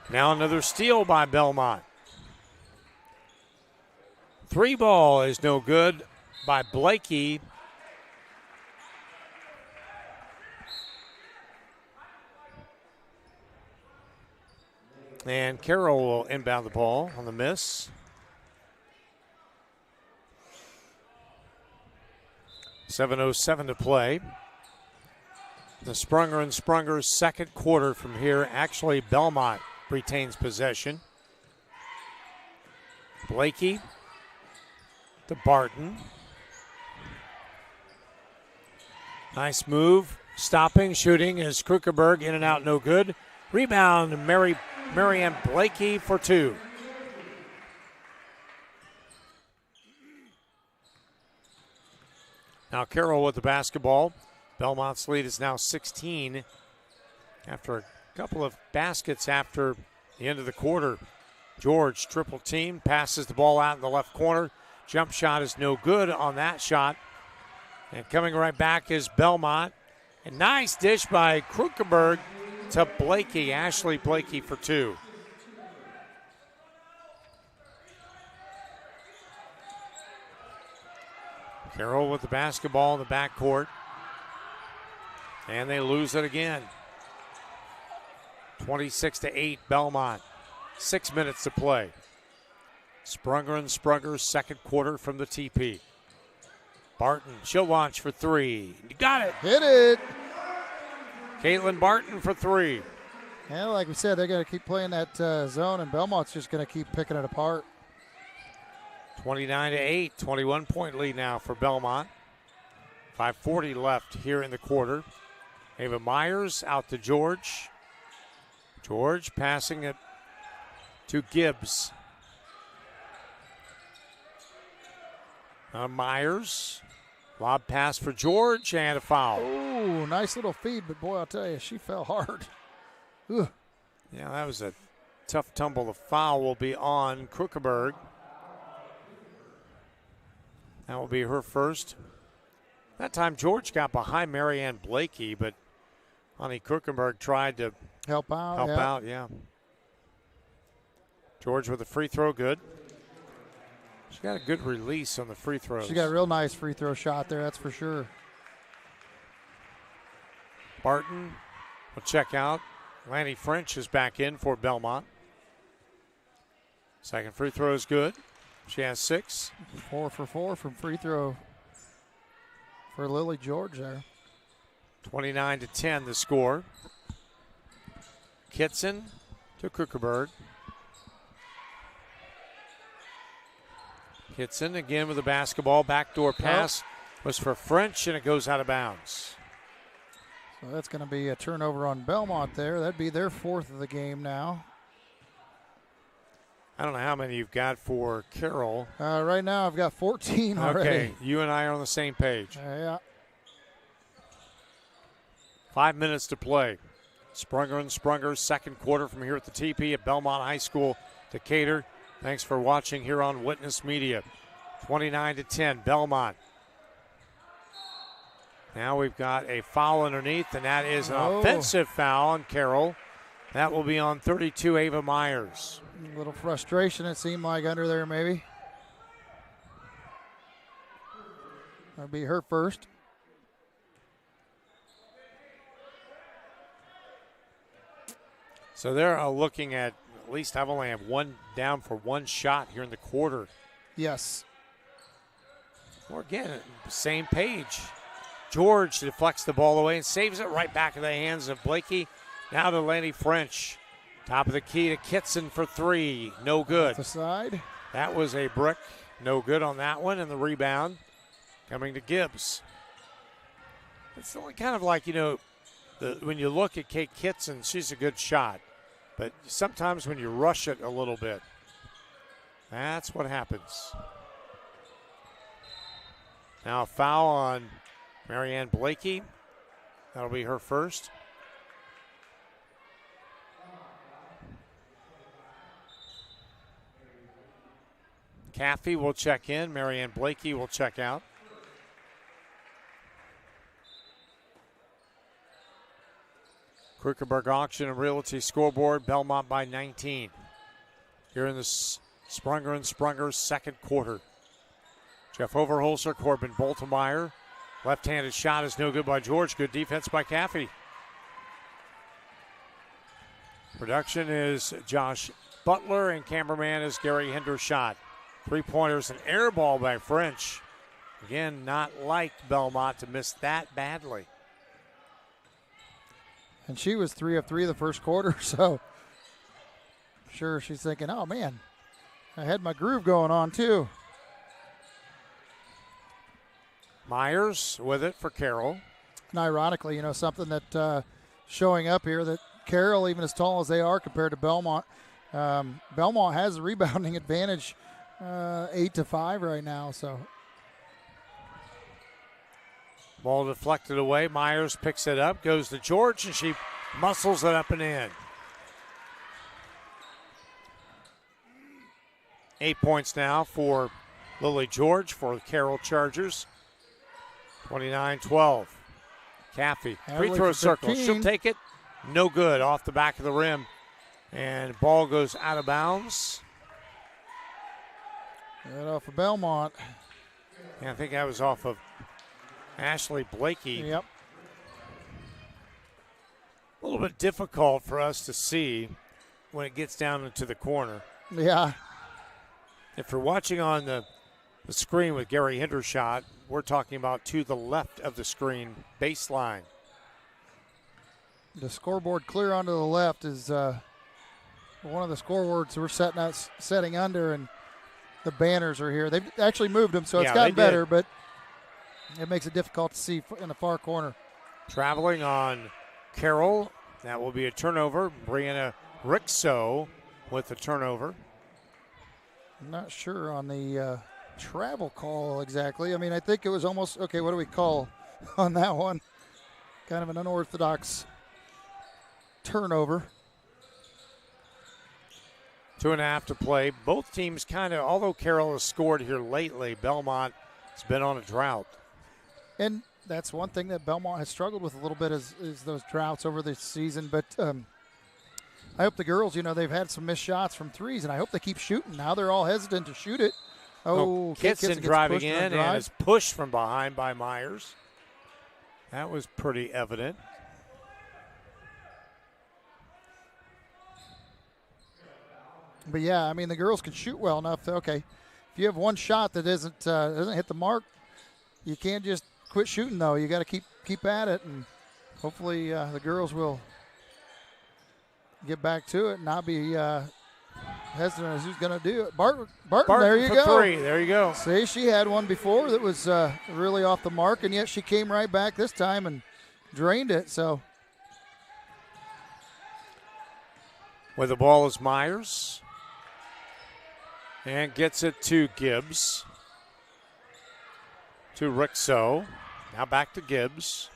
Now another steal by Bellmont. Three ball is no good by Blakey. And Carroll will inbound the ball on the miss. .707 to play. The Sprunger and Sprunger's second quarter from here. Actually, Bellmont retains possession. Blakey to Barton. Nice move. Stopping, shooting is Krukenberg. In and out, no good. Rebound, Marianne Blakey for two. Now Carroll with the basketball. Belmont's lead is now 16 after a couple of baskets after the end of the quarter. George triple team, passes the ball out in the left corner. Jump shot is no good on that shot. And coming right back is Bellmont. A nice dish by Krukenberg to Blakey, Ashley Blakey for two. Carroll with the basketball in the backcourt. And they lose it again. 26-8 Bellmont. 6 minutes to play. Sprunger and Sprunger's second quarter from the TP. Barton, she'll launch for three. You got it. Hit it. Caitlin Barton for three. Yeah, like we said, they're going to keep playing that zone, and Belmont's just going to keep picking it apart. 29-8, 21-point lead now for Bellmont. 5:40 left here in the quarter. Ava Myers out to George. George passing it to Gibbs. Myers. Lob pass for George and a foul. Oh, nice little feed, but boy, I'll tell you, she fell hard. Ugh. Yeah, that was a tough tumble. The foul will be on Krukenberg. That will be her first. That time George got behind Marianne Blakey, but Honey Krukenberg tried to help out. Yeah. George with a free throw, good. She got a good release on the free throws. She got a real nice free throw shot there, that's for sure. Barton will check out. Lanny French is back in for Bellmont. Second free throw is good. She has 6. 4 for 4 from free throw for Lily George there. 29-10 the score. Kitson to Krukenberg. Kitson again with the basketball. Backdoor pass was for French, and it goes out of bounds. So that's going to be a turnover on Bellmont there. That'd be their 4th of the game now. I don't know how many you've got for Carroll. Right now I've got 14 already. Okay, you and I are on the same page. Yeah. 5 minutes to play. Sprunger and Sprunger, second quarter from here at the TP at Bellmont High School, Decatur. Thanks for watching here on Witness Media. 29-10, Bellmont. Now we've got a foul underneath, and that is an offensive foul on Carroll. That will be on 32, Ava Myers. A little frustration, it seemed like, under there, maybe. That'll be her first. So they're looking at least I've only have one down for one shot here in the quarter. Yes. Well, again, same page. George deflects the ball away and saves it right back in the hands of Blakey. Now to Lanny French. Top of the key to Kitson for 3. No good. Off the side. That was a brick. No good on that one. And the rebound coming to Gibbs. It's kind of like, when you look at Kate Kitson, she's a good shot. But sometimes when you rush it a little bit, that's what happens. Now a foul on Marianne Blakey. That'll be her first. Caffey will check in. Marianne Blakey will check out. Krukenberg Auction and Realty scoreboard. Bellmont by 19. Here in the Sprunger and Sprunger's second quarter. Jeff Overholser, Corbin Boltemeyer. Left-handed shot is no good by George. Good defense by Caffey. Production is Josh Butler, and cameraman is Gary Hendershot. Three-pointers, an air ball by French. Again, not like Bellmont to miss that badly. And she was 3 of 3 the first quarter, so I'm sure she's thinking, oh, man, I had my groove going on, too. Myers with it for Carroll. And ironically, something that showing up here that Carroll, even as tall as they are compared to Bellmont, Bellmont has a rebounding advantage 8-5 right now. So ball deflected away. Myers picks it up, goes to George, and she muscles it up and in. 8 points now for Lily George for the Carroll Chargers. 29-12. Caffey, free throw circle. She'll take it. No good. Off the back of the rim. And ball goes out of bounds. Right off of Bellmont. Yeah, I think that was off of Ashley Blakey. Yep. A little bit difficult for us to see when it gets down into the corner. Yeah. If you're watching on the screen with Gary Hendershot, we're talking about to the left of the screen, baseline. The scoreboard clear onto the left is one of the scoreboards we're setting under, and the banners are here. They've actually moved them, so it's gotten better, but it makes it difficult to see in the far corner. Traveling on Carroll, that will be a turnover. Brianna Rixo with the turnover. I'm not sure on the travel call exactly. I mean, I think it was almost, okay, what do we call on that one? Kind of an unorthodox turnover. 2.5 to play. Both teams kind of, although Carroll has scored here lately, Bellmont It's been on a drought. And that's one thing that Bellmont has struggled with a little bit is those droughts over the season. But I hope the girls, they've had some missed shots from threes, and I hope they keep shooting. Now they're all hesitant to shoot it. Oh, Kitson driving in and is pushed from behind by Myers. That was pretty evident. But yeah, I mean the girls can shoot well enough. Okay, if you have one shot that doesn't hit the mark, you can't just quit shooting though. You got to keep at it, and hopefully the girls will get back to it and not be hesitant as who's going to do it. Barton, there you go. Three. There you go. See, she had one before that was really off the mark, and yet she came right back this time and drained it. So with the ball is Myers. And gets it to Gibbs. To Rixo. Now back to Gibbs.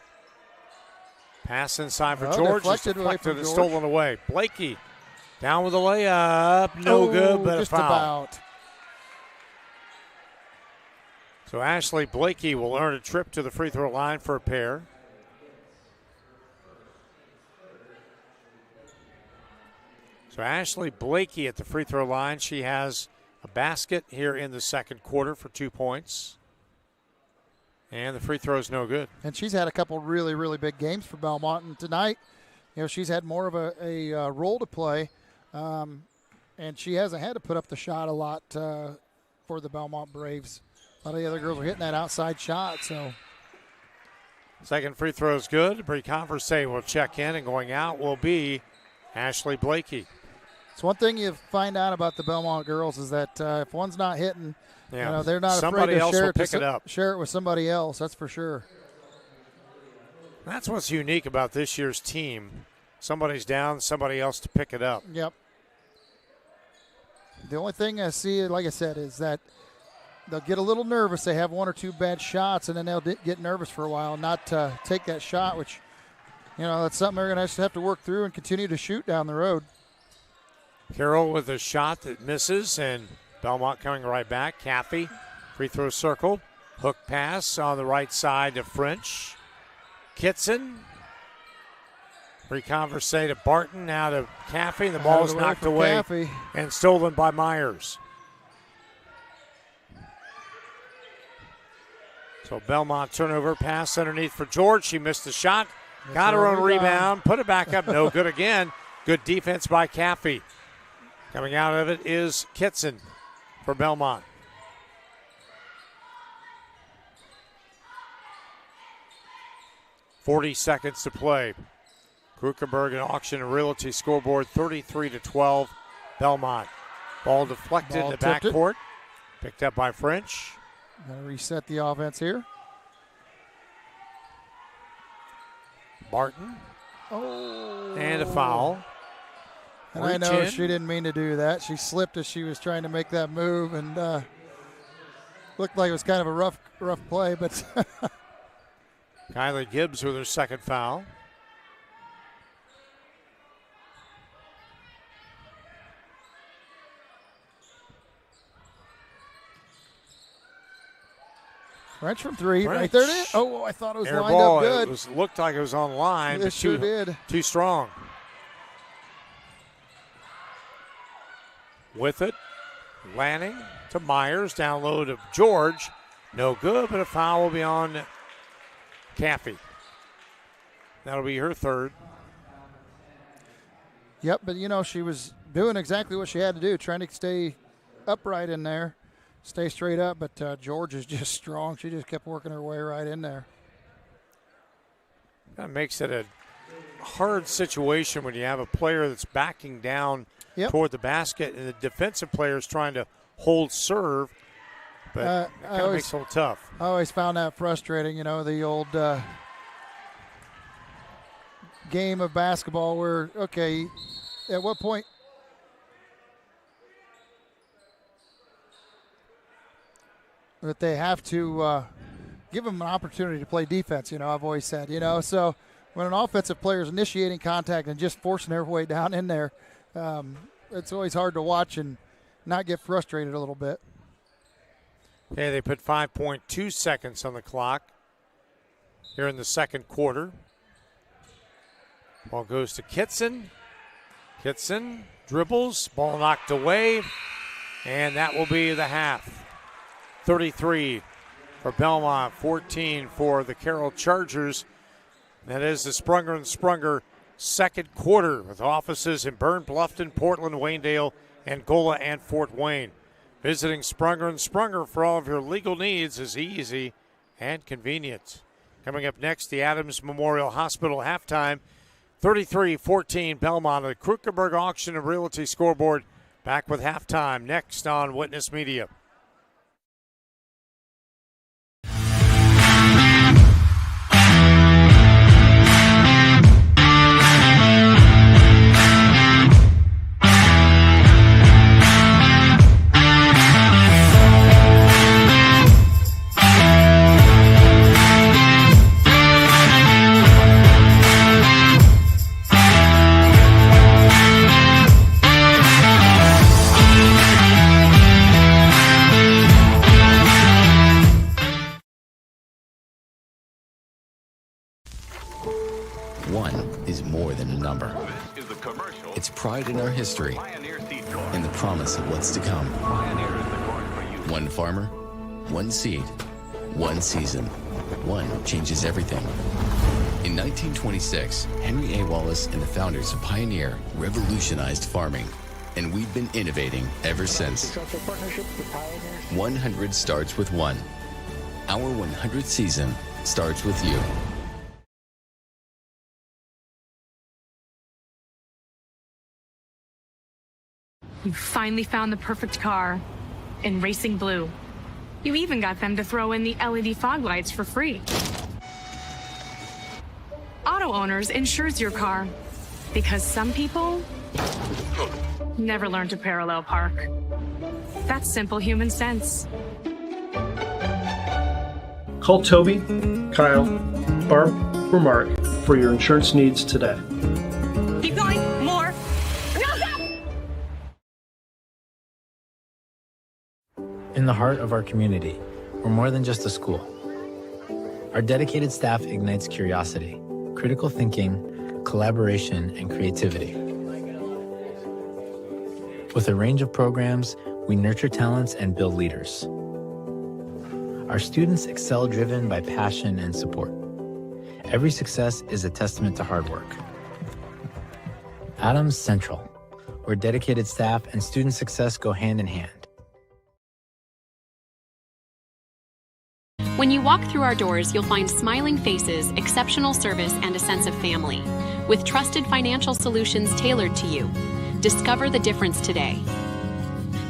Pass inside for George. Deflected and stolen away. Blakey down with a layup. No good, but just a foul. About. So Ashley Blakey will earn a trip to the free throw line for a pair. So Ashley Blakey at the free throw line. She has a basket here in the second quarter for 2 points. And the free throw is no good. And she's had a couple really, really big games for Bellmont. And tonight, she's had more of a role to play. And she hasn't had to put up the shot a lot for the Bellmont Braves. A lot of the other girls are hitting that outside shot. So second free throw is good. Bree Converse will check in, and going out will be Ashley Blakey. It's one thing you find out about the Bellmont girls is that if one's not hitting, they're not somebody afraid to else share will pick it up. Share it with somebody else. That's for sure. That's what's unique about this year's team. Somebody's down, somebody else to pick it up. Yep. The only thing I see, like I said, is that they'll get a little nervous. They have one or two bad shots, and then they'll get nervous for a while, not take that shot, which, that's something they're going to have to work through and continue to shoot down the road. Carroll with a shot that misses, and Bellmont coming right back. Caffey, free throw circle. Hook pass on the right side to French. Kitson. Reconverse to Barton, now to Caffey. The ball is knocked away Caffey. And stolen by Myers. So Bellmont turnover, pass underneath for George. She missed the shot. Got her own rebound. Put it back up. No good again. Good defense by Caffey. Coming out of it is Kitson for Bellmont. .40 seconds to play. Krukenberg and Auction and Realty scoreboard 33-12. Bellmont. Ball deflected in the backcourt. Picked up by French. Going to reset the offense here. Barton. Oh. And a foul. And I know she didn't mean to do that. She slipped as she was trying to make that move, and looked like it was kind of a rough play. But Kylie Gibbs with her second foul. French from three, right there. Oh, I thought it was Air lined ball. up good. It looked like it was on line, It but sure did. Too strong. With it, Lanning to Myers, down low to George. No good, but a foul will be on Caffey. That'll be her third. Yep, but she was doing exactly what she had to do, trying to stay upright in there, stay straight up. But George is just strong. She just kept working her way right in there. That makes it a hard situation when you have a player that's backing down toward the basket and the defensive player is trying to hold serve. But it kind of makes it a little tough. I always found that frustrating, the old game of basketball where, okay, at what point that they have to give them an opportunity to play defense, I've always said, So when an offensive player is initiating contact and just forcing their way down in there, it's always hard to watch and not get frustrated a little bit. Okay, they put 5.2 seconds on the clock here in the second quarter. Ball goes to Kitson. Kitson dribbles, ball knocked away, and that will be the half. 33 for Bellmont, 14 for the Carroll Chargers. That is the Sprunger and Sprunger second quarter with offices in Berne, Bluffton, Portland, Waynedale, Angola, and Fort Wayne. Visiting Sprunger and Sprunger for all of your legal needs is easy and convenient. Coming up next, the Adams Memorial Hospital halftime. 33-14 Bellmont. The Krukenberg Auction and Realty scoreboard back with halftime next on Witness Media. One is more than a number. It's pride in our history and the promise of what's to come. One farmer, one seed, one season. One changes everything. In 1926, Henry A. Wallace and the founders of Pioneer revolutionized farming, and we've been innovating ever since. 100 starts with one. Our 100th season starts with you. You finally found the perfect car in racing blue. You even got them to throw in the LED fog lights for free. Auto Owners insures your car because some people never learn to parallel park. That's simple human sense. Call Toby, Kyle, Barb, or Mark for your insurance needs today. Keep going, more. In the heart of our community, we're more than just a school. Our dedicated staff ignites curiosity, critical thinking, collaboration, and creativity. With a range of programs, we nurture talents and build leaders. Our students excel driven by passion and support. Every success is a testament to hard work. Adams Central, where dedicated staff and student success go hand in hand. When you walk through our doors, you'll find smiling faces, exceptional service, and a sense of family. With trusted financial solutions tailored to you. Discover the difference today.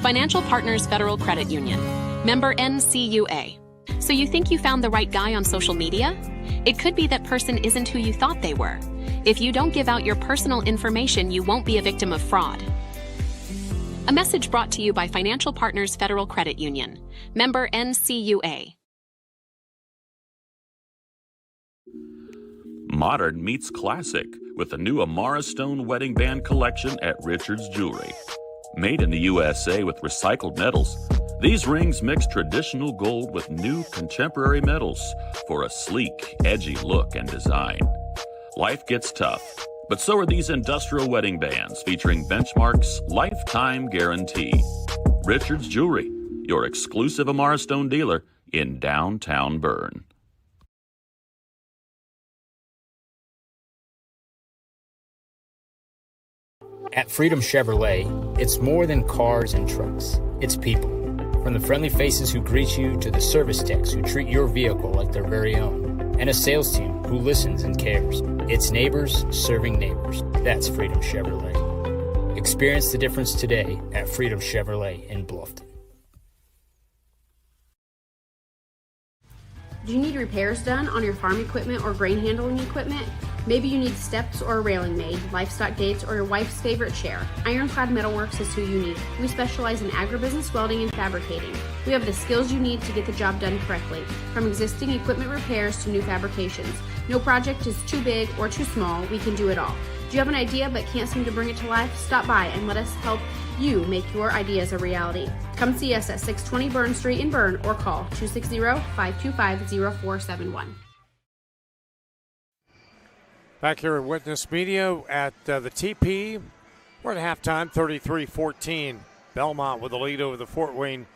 Financial Partners Federal Credit Union. Member NCUA. So you think you found the right guy on social media? It could be that person isn't who you thought they were. If you don't give out your personal information, you won't be a victim of fraud. A message brought to you by Financial Partners Federal Credit Union. Member NCUA. Modern meets classic with the new Amara Stone Wedding Band collection at Richard's Jewelry. Made in the USA with recycled metals, these rings mix traditional gold with new contemporary metals for a sleek, edgy look and design. Life gets tough, but so are these industrial wedding bands featuring Benchmark's lifetime guarantee. Richard's Jewelry, your exclusive Amara Stone dealer in downtown Berne. At Freedom Chevrolet, it's more than cars and trucks. It's people. From the friendly faces who greet you to the service techs who treat your vehicle like their very own. And a sales team who listens and cares. It's neighbors serving neighbors. That's Freedom Chevrolet. Experience the difference today at Freedom Chevrolet in Bluffton. Do you need repairs done on your farm equipment or grain handling equipment? Maybe you need steps or a railing made, livestock gates, or your wife's favorite chair. Ironclad Metalworks is who you need. We specialize in agribusiness welding and fabricating. We have the skills you need to get the job done correctly, from existing equipment repairs to new fabrications. No project is too big or too small. We can do it all. Do you have an idea but can't seem to bring it to life? Stop by and let us help You make your ideas a reality. Come see us at 620 Berne Street in Berne or call 260-525-0471. Back here at Witness Media at the TP. We're at halftime, 33-14. Bellmont with the lead over the Fort Wayne,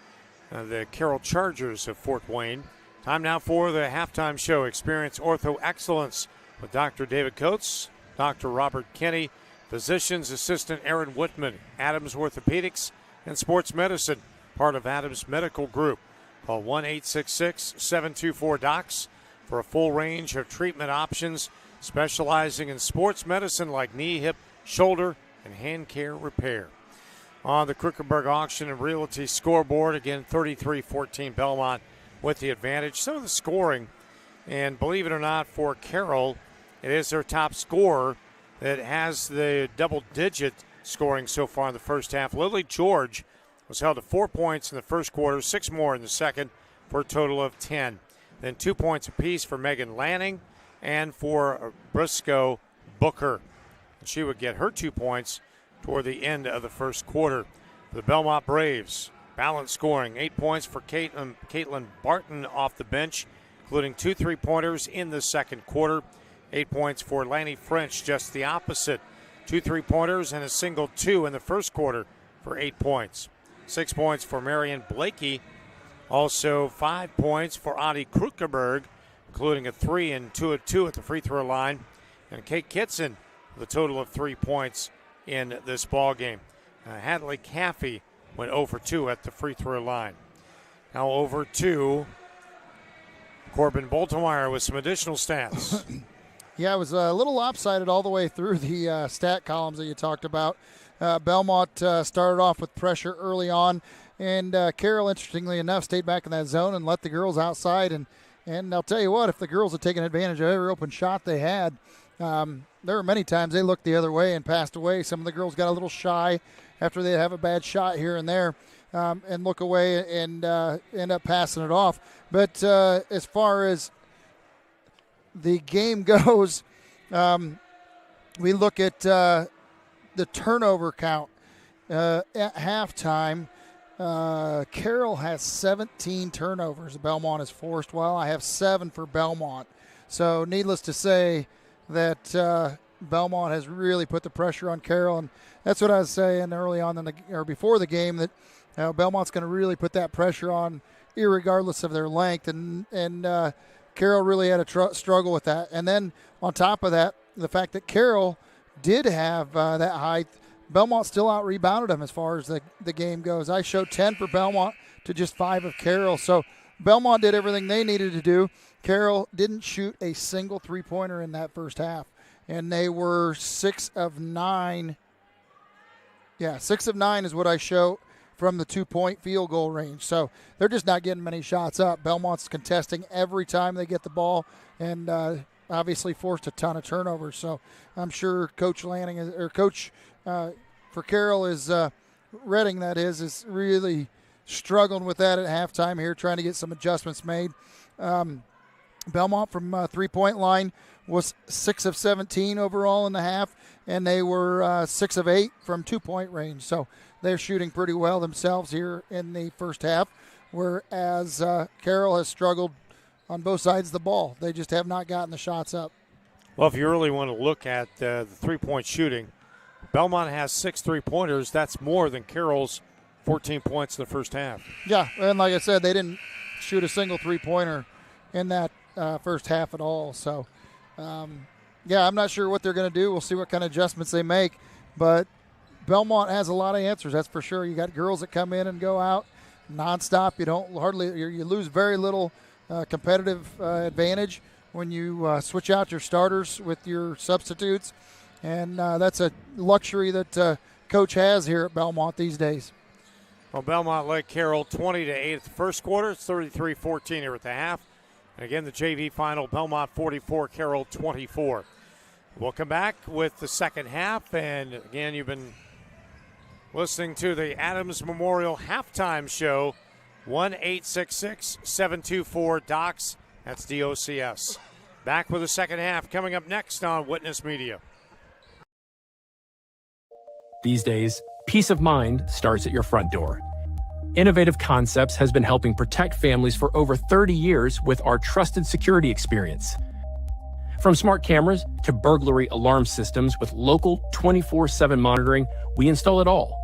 the Carroll Chargers of Fort Wayne. Time now for the halftime show. Experience Ortho Excellence with Dr. David Coates, Dr. Robert Kenny, Physicians Assistant Aaron Whitman, Adams Orthopedics, and Sports Medicine, part of Adams Medical Group. Call 1-866-724-DOCS for a full range of treatment options, specializing in sports medicine like knee, hip, shoulder, and hand care repair. On the Krukenberg Auction and Realty scoreboard, again, 33-14 Bellmont with the advantage. Some of the scoring, and believe it or not, for Carroll, it is their top scorer that has the double-digit scoring so far in the first half. Lily George was held to 4 points in the first quarter, 6 more in the second, for a total of 10. Then 2 points apiece for Megan Lanning and for Briscoe Booker. She would get her 2 points toward the end of the first quarter. For the Bellmont Braves, balanced scoring, 8 points for Caitlin Barton off the bench, including 2 3-pointers in the second quarter. 8 points for Lanny French, just the opposite. 2 3-pointers and a single 2 in the first quarter for 8 points. 6 points for Marion Blakey. Also 5 points for Adi Krukenberg, including a 3 and 2 of 2 at the free throw line. And Kate Kitson with a total of 3 points in this ball game. Hadley Caffey went 0 for 2 at the free throw line. Now over to Corbin Boltemeyer with some additional stats. Yeah, it was a little lopsided all the way through the stat columns that you talked about. Bellmont started off with pressure early on, and Carroll, interestingly enough, stayed back in that zone and let the girls outside. And I'll tell you what, if the girls had taken advantage of every open shot they had, there were many times they looked the other way and passed away. Some of the girls got a little shy after they have a bad shot here and there and look away and end up passing it off. But as far as the game goes, we look at the turnover count at halftime. Carroll has 17 turnovers. Bellmont is forced. Well, I have 7 for Bellmont. So needless to say that Bellmont has really put the pressure on Carroll, and that's what I was saying early on or before the game, that Bellmont's going to really put that pressure on irregardless of their length, and Carroll really had a struggle with that. And then on top of that, the fact that Carroll did have that height, Bellmont still out-rebounded them as far as the game goes. I showed 10 for Bellmont to just 5 of Carroll. So Bellmont did everything they needed to do. Carroll didn't shoot a single three-pointer in that first half, and they were 6 of 9. Yeah, 6 of 9 is what I show from the 2-point field goal range. So they're just not getting many shots up. Belmont's contesting every time they get the ball, and obviously forced a ton of turnovers. So I'm sure Coach Lanning Coach for Carroll is Redding, that is really struggling with that at halftime here, trying to get some adjustments made. Bellmont from three-point line was 6 of 17 overall in the half, and they were 6 of 8 from 2-point range. So they're shooting pretty well themselves here in the first half, whereas Carroll has struggled on both sides of the ball. They just have not gotten the shots up. Well, if you really want to look at the three-point shooting, Bellmont has 6 3-pointers. That's more than Carroll's 14 points in the first half. Yeah, and like I said, they didn't shoot a single three-pointer in that first half at all. So, I'm not sure what they're going to do. We'll see what kind of adjustments they make. But Bellmont has a lot of answers, that's for sure. You got girls that come in and go out nonstop. You lose very little competitive advantage when you switch out your starters with your substitutes. And that's a luxury that Coach has here at Bellmont these days. Well, Bellmont led Carroll 20-8 at the first quarter. It's 33-14 here at the half. And again, the JV final, Bellmont 44, Carroll 24. We'll come back with the second half. And again, you've been listening to the Adams Memorial Halftime Show. 1-866-724-DOCS. That's DOCS. Back with the second half coming up next on Witness Media. These days, Peace of mind starts at your front door. Innovative Concepts has been helping protect families for over 30 years with our trusted security experience. From smart cameras to burglary alarm systems with local 24/7 monitoring, we install it all.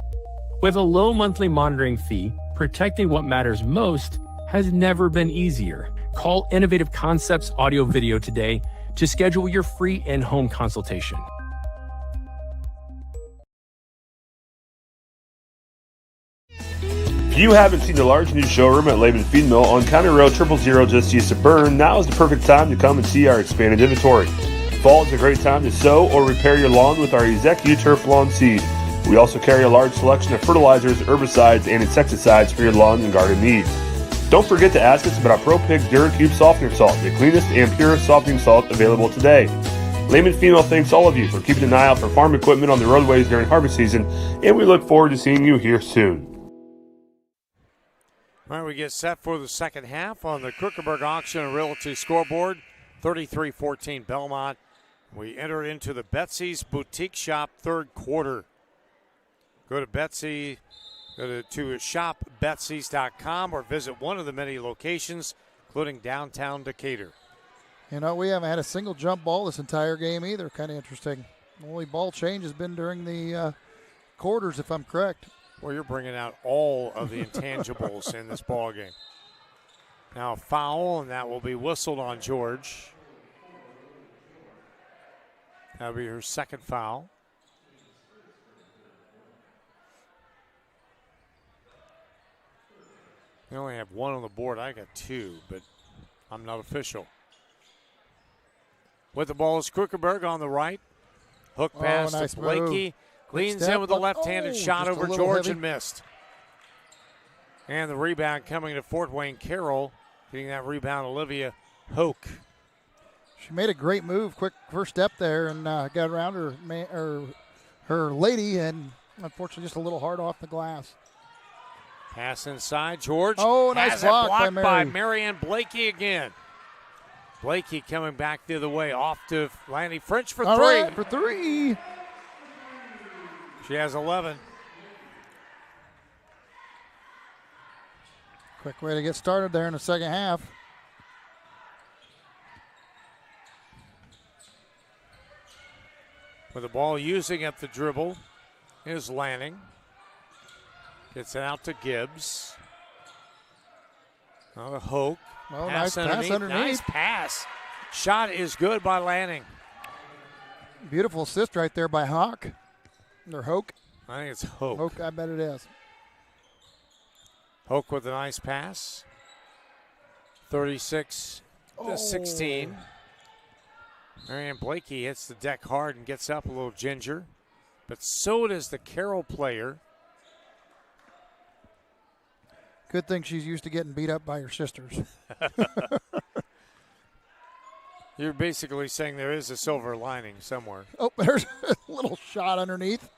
With a low monthly monitoring fee, protecting what matters most has never been easier. Call Innovative Concepts Audio Video today to schedule your free in-home consultation. If you haven't seen the large new showroom at Lehman Feed Mill on County Road 000 just east of Berne, now is the perfect time to come and see our expanded inventory. Fall is a great time to sow or repair your lawn with our EzeQ-Turf Lawn Seed. We also carry a large selection of fertilizers, herbicides, and insecticides for your lawn and garden needs. Don't forget to ask us about our Pro Pig DuraCube Softener Salt, the cleanest and purest softening salt available today. Lehman Female thanks all of you for keeping an eye out for farm equipment on the roadways during harvest season, and we look forward to seeing you here soon. All right, we get set for the second half on the Krukenberg Auction and Realty scoreboard. 33-14 Bellmont. We enter into the Betsy's Boutique Shop third quarter. Go to Betsy, go to shopbetsys.com or visit one of the many locations, including downtown Decatur. You know, we haven't had a single jump ball this entire game either. Kind of interesting. The only ball change has been during the quarters, if I'm correct. Well, you're bringing out all of the intangibles in this ball game. Now a foul, and that will be whistled on George. That'll be her second foul. They only have one on the board. I got two, but I'm not official. With the ball is Krukenberg on the right. Hook pass nice to Blakey. move. Leans in with a left-handed shot over George heavy. and missed. And the rebound coming to Fort Wayne Carroll. Getting that rebound, Olivia Hoke. She made a great move, quick first step there, and got around her lady, and unfortunately just a little hard off the glass. Pass inside, George. Oh, nice has block it blocked by Mary. Marianne Blakey again. Blakey coming back the other way, off to Lanny French for All three. right, for three. She has 11. Quick way to get started there in the second half. With the ball using at the dribble is Lanning. Gets it out to Gibbs. Now to Hoke. Oh, nice pass underneath. Nice pass. Shot is good by Lanning. Beautiful assist right there by Hawk. Or Hoke. I think it's Hoke. Hoke, I bet it is. Hoke with a nice pass. 36-16. Marianne Blakey hits the deck hard and gets up a little ginger. But so does the Carroll player. Good thing she's used to getting beat up by her sisters. You're basically saying there is a silver lining somewhere. Oh, there's a little shot underneath.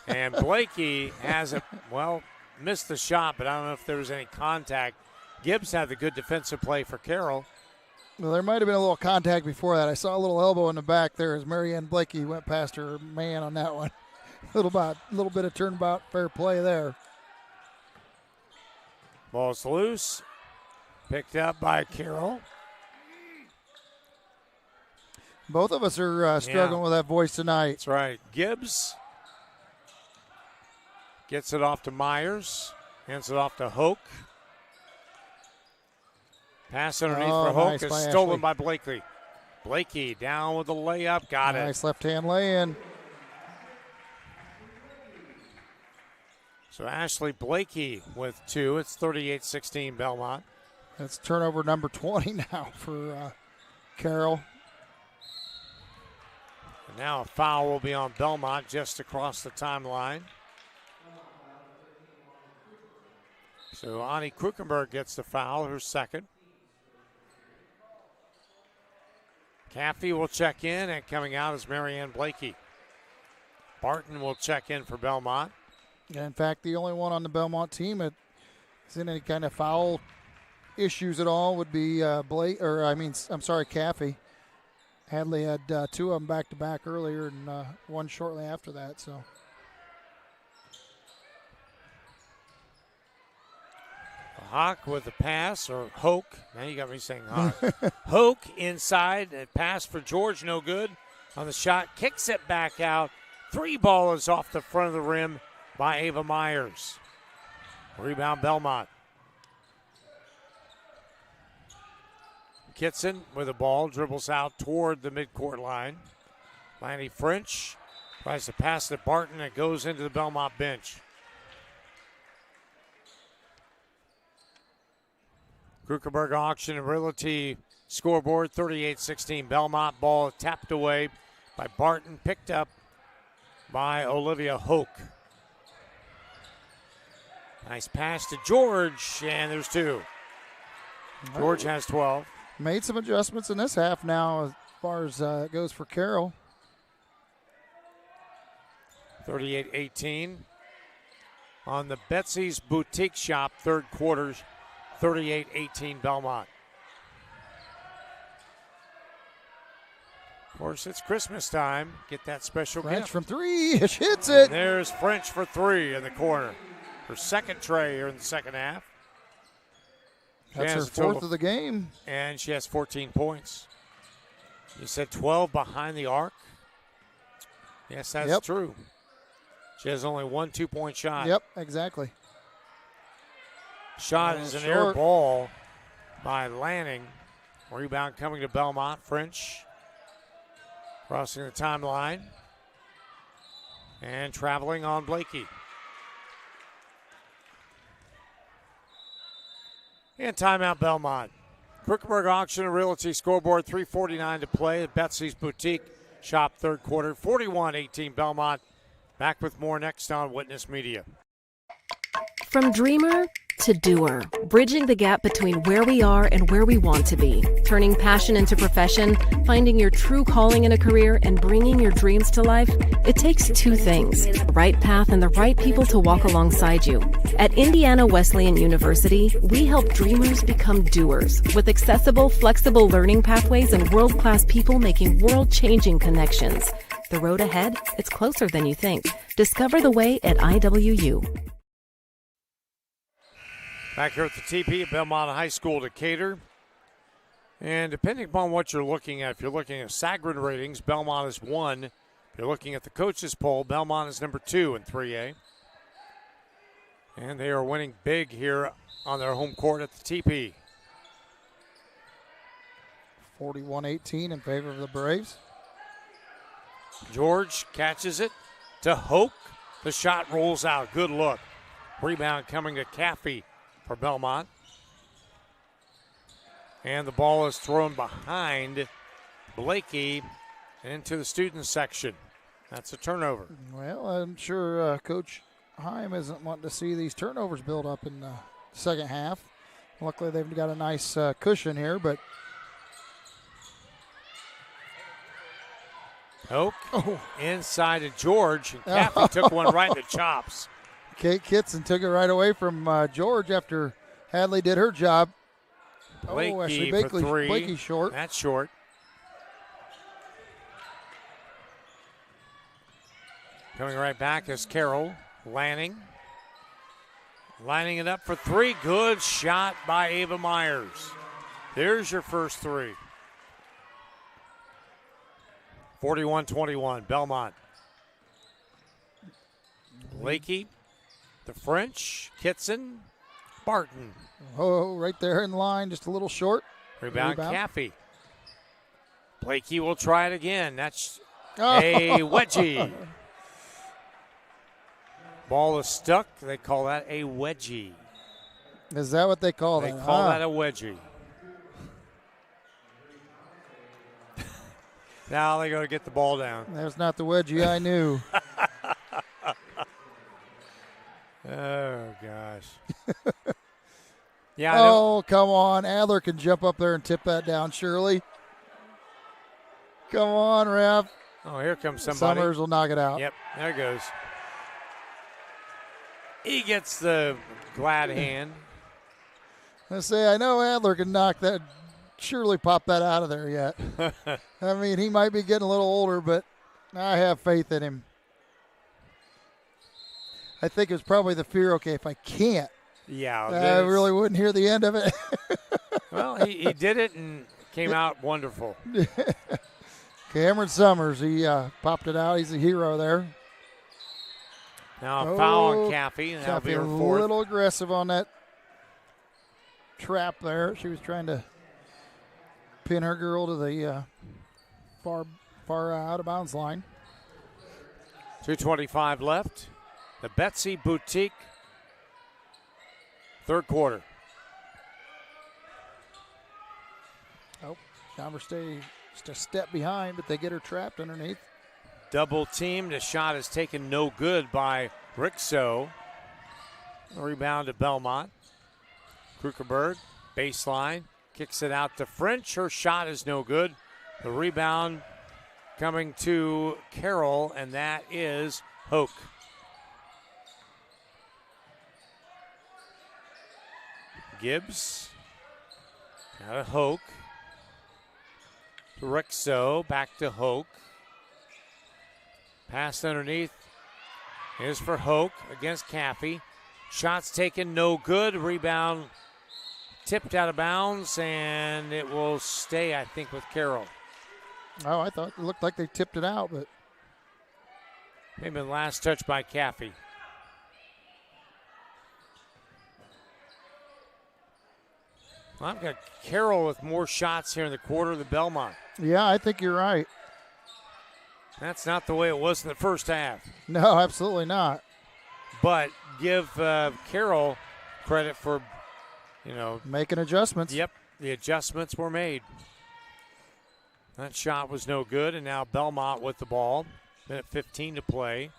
And Blakey hasn't, missed the shot, but I don't know if there was any contact. Gibbs had the good defensive play for Carroll. Well, there might have been a little contact before that. I saw a little elbow in the back there as Marianne Blakey went past her man on that one. A little bit of turnabout fair play there. Ball's loose. Picked up by Carroll. Both of us are struggling with that voice tonight. That's right. Gibbs gets it off to Myers. Hands it off to Hoke. Pass underneath for Hoke nice is by stolen Ashley. by Blakey. Blakey down with the layup. Got it. Nice left-hand lay-in. So Ashley Blakey with two. It's 38-16 Bellmont. That's turnover number 20 now for Carroll. And now a foul will be on Bellmont just across the timeline. So Ani Krukenberg gets the foul, her second. Caffey will check in, and coming out is Marianne Blakey. Barton will check in for Bellmont. Yeah, in fact, the only one on the Bellmont team that is in any kind of foul issues at all would be Caffey. Hadley had two of them back-to-back earlier and one shortly after that. So Hawk with the pass, or Hoke. Now you got me saying Hawk. Hoke inside, a pass for George, no good. On the shot, kicks it back out. 3 ball is off the front of the rim by Ava Myers. Rebound Bellmont. Kitson with the ball, dribbles out toward the midcourt line. Lanny French tries to pass to Barton. It goes into the Bellmont bench. Krukenberg Auction and Realty scoreboard 38-16. Bellmont ball tapped away by Barton, picked up by Olivia Hoke. Nice pass to George, and there's 2. George has 12. Made some adjustments in this half now as far as it goes for Carroll. 38-18 on the Betsy's Boutique Shop third quarters. 38-18 Bellmont. Of course, it's Christmas time. Get that special French gift. from 3. She hits it. And there's French for 3 in the corner. Her second tray here in the second half. That's her 4th of the game. And she has 14 points. You said 12 behind the arc? Yes, that's true. She has only 1 2-point shot. Yep, exactly. Shot is an air ball by Lanning. Rebound coming to Bellmont. French crossing the timeline and traveling on Blakey. And timeout Bellmont. Krukenberg Auction and Realty scoreboard 3:49 to play at Betsy's Boutique Shop third quarter. 41-18 Bellmont. Back with more next on Witness Media. From dreamer to doer, bridging the gap between where we are and where we want to be, turning passion into profession, finding your true calling in a career, and bringing your dreams to life, it takes 2 things, the right path and the right people to walk alongside you. At Indiana Wesleyan University, we help dreamers become doers with accessible, flexible learning pathways and world-class people making world-changing connections. The road ahead, it's closer than you think. Discover the way at IWU. Back here at the TP at Bellmont High School, Decatur. And depending upon what you're looking at, if you're looking at Sagarin ratings, Bellmont is 1. If you're looking at the coaches poll, Bellmont is number 2 in 3A. And they are winning big here on their home court at the TP. 41-18 in favor of the Braves. George catches it to Hoke. The shot rolls out. Good look. Rebound coming to Caffey for Bellmont. And the ball is thrown behind Blakey into the student section. That's a turnover. Well, I'm sure Coach Heim isn't wanting to see these turnovers build up in the second half. Luckily, they've got a nice cushion here, but Hoke inside to George, and Caffey took one right in the chops. Kate Kitson took it right away from George after Hadley did her job. Blakey Ashley for 3. Blakey's short. That's short. Coming right back is Carroll. Lanning. Lining it up for 3. Good shot by Ava Myers. There's your first 3. 41-21, Bellmont. Blakey, the French, Kitson, Barton. Oh, right there in line, just a little short. Rebound. Caffey. Blakey will try it again. That's a wedgie. Ball is stuck. They call that a wedgie. Is that what they call that? They call that a wedgie. Now they go to get the ball down. That's not the wedgie I knew. Oh, gosh. Yeah. Come on. Adler can jump up there and tip that down, surely. Come on, ref. Oh, here comes somebody. Summers will knock it out. Yep, there it goes. He gets the glad hand. I know Adler can knock that, surely pop that out of there yet. I mean, he might be getting a little older, but I have faith in him. I think it was probably the fear, okay, if I can't Yeah. I really wouldn't hear the end of it. Well, he did it and came out wonderful. Cameron Summers, he popped it out. He's a hero there. Now a foul on Caffey. And Caffey a fourth. little aggressive on that trap there. She was trying to pin her girl to the far out of bounds line. 2:25 left. The Betsy Boutique third quarter. Oh, Converse stays just a step behind, but they get her trapped underneath. Double teamed. The shot is taken no good by Rixo. Rebound to Bellmont. Krukerberg, baseline, kicks it out to French. Her shot is no good. The rebound coming to Carroll, and that is Hoke. Gibbs, out of Hoke. To Rixo, back to Hoke. Pass underneath is for Hoke against Caffey. Shots taken, no good. Rebound tipped out of bounds, and it will stay, I think, with Carroll. Oh, I thought it looked like they tipped it out, but maybe the last touch by Caffey. Well, I've got Carroll with more shots here in the quarter than Bellmont. Yeah, I think you're right. That's not the way it was in the first half. No, absolutely not. But give Carroll credit for, making adjustments. Yep, the adjustments were made. That shot was no good, and now Bellmont with the ball. Minute 15 to play.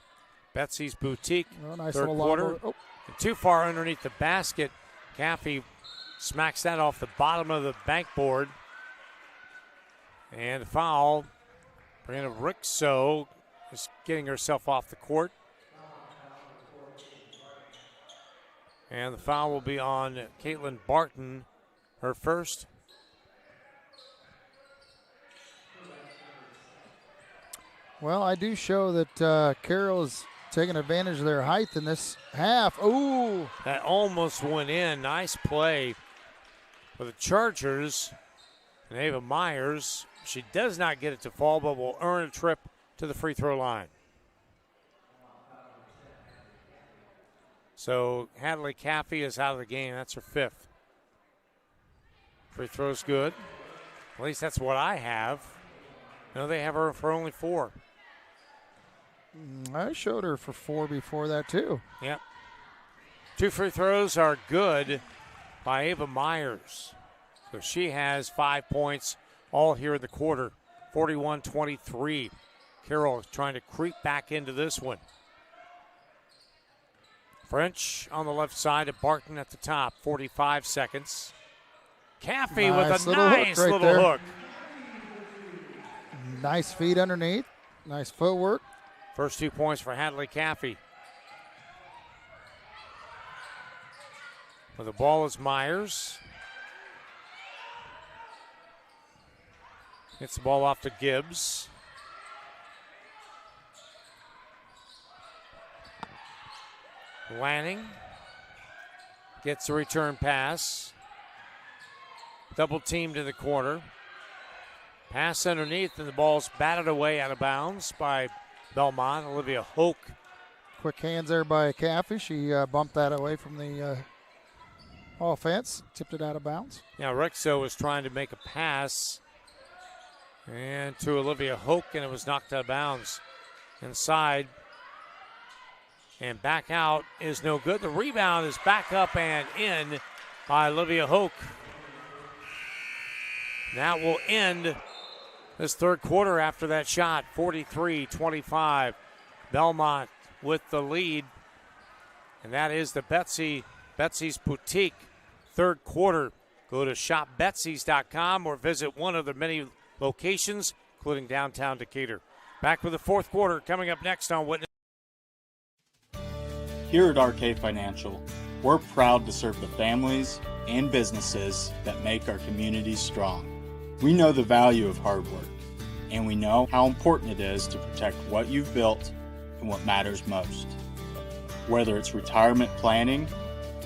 Betsy's Boutique, nice third little quarter. Oh. Too far underneath the basket. Caffey smacks that off the bottom of the backboard. And a foul. Brianna Rixo is getting herself off the court. And the foul will be on Caitlin Barton, her first. Well, I do show that Carroll is taking advantage of their height in this half. Ooh. That almost went in. Nice play for the Chargers. And Ava Myers, she does not get it to fall, but will earn a trip to the free throw line. So Hadley Caffey is out of the game. That's her fifth. Free throw's good. At least that's what I have. No, they have her for only 4. I showed her for 4 before that, too. Yep. 2 free throws are good by Ava Myers. So she has 5 points all here in the quarter. 41-23. Carroll is trying to creep back into this one. French on the left side of Barton at the top. 45 seconds. Caffey with a nice little hook. Nice feet underneath. Nice footwork. First 2 points for Hadley Caffey. With the ball is Myers. Gets the ball off to Gibbs. Lanning gets the return pass. Double team to the corner. Pass underneath, and the ball's batted away out of bounds by Bellmont. Olivia Hoke. Quick hands there by Caffey. She bumped that away from the offense, tipped it out of bounds. Now Rixo was trying to make a pass and to Olivia Hoke, and it was knocked out of bounds. Inside and back out is no good. The rebound is back up and in by Olivia Hoke. That will end this third quarter after that shot. 43-25. Bellmont with the lead. And that is the Betsy's Boutique third quarter. Go to shopbetsy's.com or visit one of the many locations, including downtown Decatur. Back with the fourth quarter coming up next on Witness. Here at RK Financial, we're proud to serve the families and businesses that make our communities strong. We know the value of hard work, and we know how important it is to protect what you've built and what matters most. Whether it's retirement planning,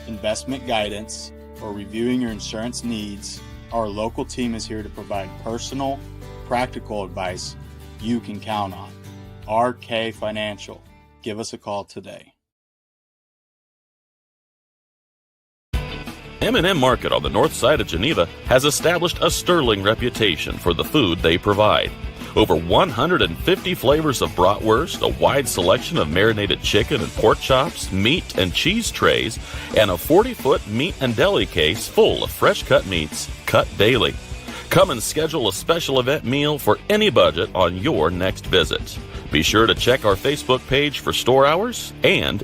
investment guidance, or reviewing your insurance needs, our local team is here to provide personal, practical advice you can count on. RK Financial. Give us a call today. M&M Market on the north side of Geneva has established a sterling reputation for the food they provide. Over 150 flavors of bratwurst, a wide selection of marinated chicken and pork chops, meat and cheese trays, and a 40-foot meat and deli case full of fresh-cut meats cut daily. Come and schedule a special event meal for any budget on your next visit. Be sure to check our Facebook page for store hours and...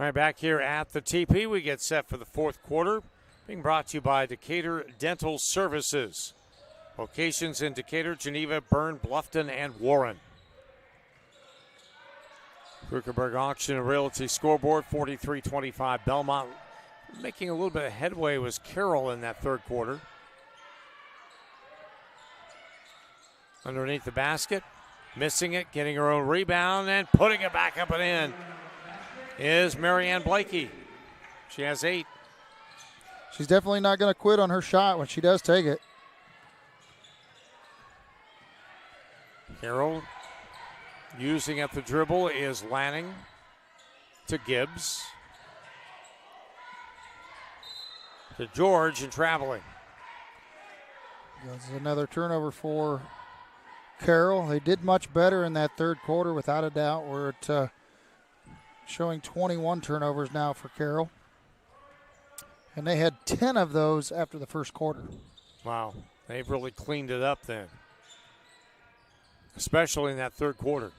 All right, back here at the TP, we get set for the fourth quarter, being brought to you by Decatur Dental Services. Locations in Decatur, Geneva, Berne, Bluffton, and Warren. Krugerberg Auction and Realty scoreboard, 43-25. Bellmont making a little bit of headway was Carroll in that third quarter. Underneath the basket, missing it, getting her own rebound, and putting it back up and in is Marianne Blakey. She has 8. She's definitely not going to quit on her shot when she does take it. Carroll using at the dribble is Lanning to Gibbs. To George and traveling. That's another turnover for Carroll. They did much better in that third quarter, without a doubt. We're at showing 21 turnovers now for Carroll. And they had 10 of those after the first quarter. Wow, they've really cleaned it up then, especially in that third quarter.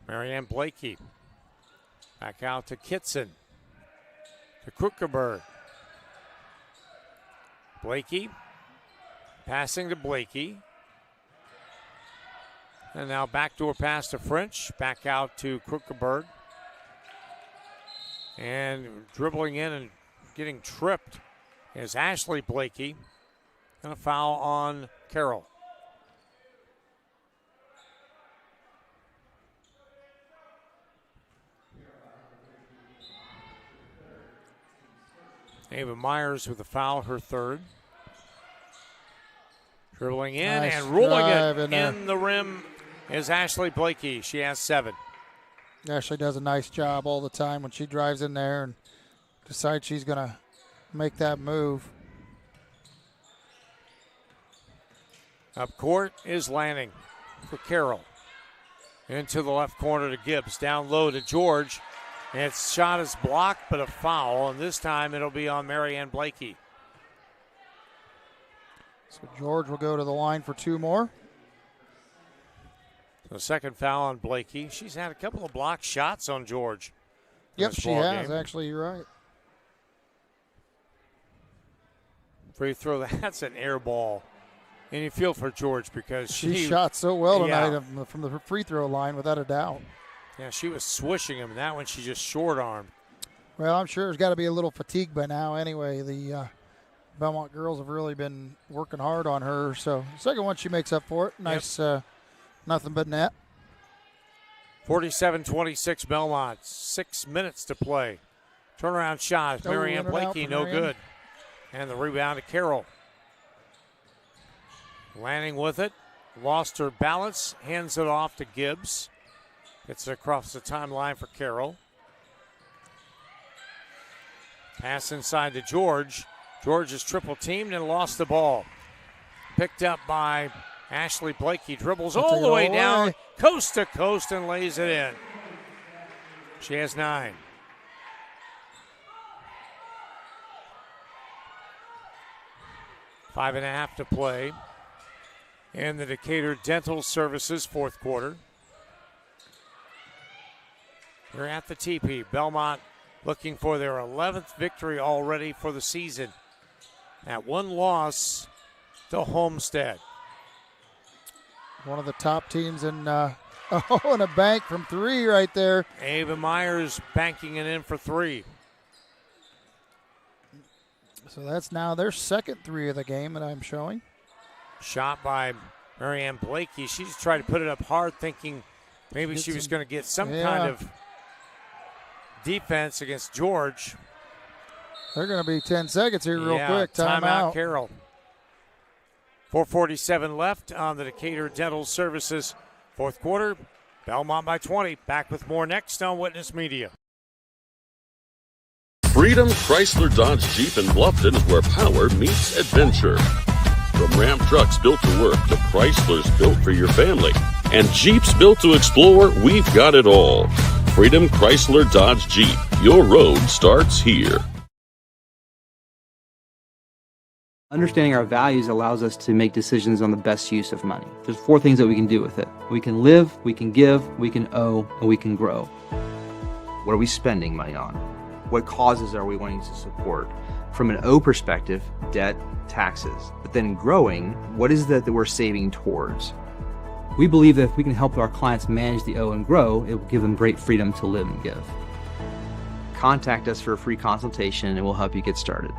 Marianne Blakey back out to Kitson, to Krugerberg. Blakey passing to Blakey. And now backdoor pass to French. Back out to Krugerberg. And dribbling in and getting tripped is Ashley Blakey. And a foul on Carroll. Ava Myers with a foul, her third. Dribbling in nice and rolling it in the rim is Ashley Blakey. She has 7. Ashley does a nice job all the time when she drives in there and decides she's going to make that move. Up court is Lanning for Carroll. Into the left corner to Gibbs. Down low to George. And its shot is blocked, but a foul. And this time it'll be on Marianne Blakey. So George will go to the line for 2 more. The second foul on Blakey. She's had a couple of blocked shots on George. Yep, she has. Actually, you're right. Free throw, that's an air ball. And you feel for George because she shot so well tonight from the free throw line, without a doubt. Yeah, she was swishing him. That one she just short-armed. Well, I'm sure there's got to be a little fatigue by now anyway. The Belmont girls have really been working hard on her. So second one, she makes up for it. Nice, nothing but net. 47-26 Belmont. 6 minutes to play. Turnaround shot. Marianne Blakey, no good. And the rebound to Carroll. Lanning with it. Lost her balance. Hands it off to Gibbs. Gets it across the timeline for Carroll. Pass inside to George. George is triple teamed and lost the ball. Picked up by Ashley Blakey. Dribbles all the way down, coast to coast, and lays it in. She has 9. Five and a half to play in the Decatur Dental Services fourth quarter. We're at the TP. Belmont looking for their 11th victory already for the season. At 1 loss to Homestead. One of the top teams in, and a bank from 3 right there. Ava Myers banking it in for 3. So that's now their second 3 of the game that I'm showing. Shot by Marianne Blakey. She just tried to put it up hard, thinking maybe she was going to get some kind of defense against George. They're going to be 10 seconds here real quick. Timeout, Carroll. 4:47 left on the Decatur Dental Services fourth quarter. Bellmont by 20. Back with more next on Witness Media. Freedom Chrysler Dodge Jeep in Bluffton is where power meets adventure. From Ram trucks built to work to Chryslers built for your family and Jeeps built to explore, we've got it all. Freedom Chrysler Dodge Jeep. Your road starts here. Understanding our values allows us to make decisions on the best use of money. There's 4 things that we can do with it. We can live, we can give, we can owe, and we can grow. What are we spending money on? What causes are we wanting to support? From an O perspective, debt, taxes. But then growing, what is that we're saving towards? We believe that if we can help our clients manage the O and grow, it will give them great freedom to live and give. Contact us for a free consultation and we'll help you get started.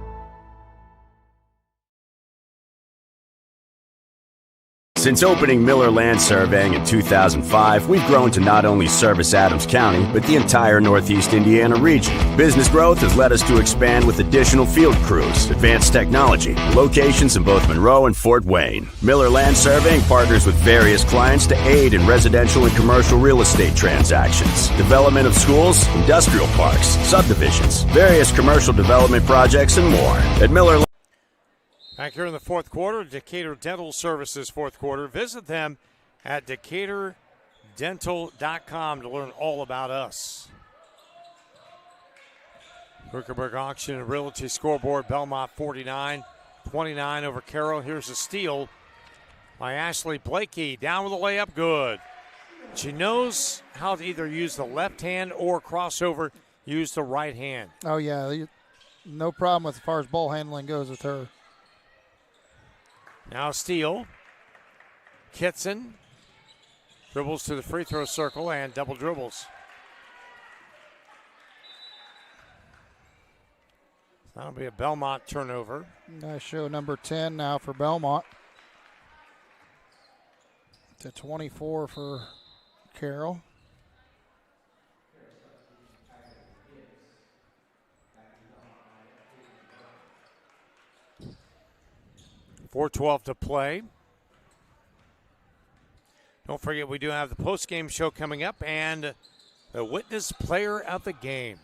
Since opening Miller Land Surveying in 2005, we've grown to not only service Adams County, but the entire Northeast Indiana region. Business growth has led us to expand with additional field crews, advanced technology, locations in both Monroe and Fort Wayne. Miller Land Surveying partners with various clients to aid in residential and commercial real estate transactions, development of schools, industrial parks, subdivisions, various commercial development projects, and more. At Miller Back here in the fourth quarter, Decatur Dental Services fourth quarter. Visit them at DecaturDental.com to learn all about us. Krugerberg Auction and Realty scoreboard, Bellmont 49-29 over Carroll. Here's a steal by Ashley Blakey. Down with a layup, good. She knows how to either use the left hand or crossover, use the right hand. Oh, yeah. No problem as far as ball handling goes with her. Now steal. Kitson dribbles to the free throw circle and double dribbles. That'll be a Bellmont turnover. Nice show, number 10 now for Bellmont. To 24 for Carroll. .4:12 to play. Don't forget, we do have the post-game show coming up and the Witness Player of the Game.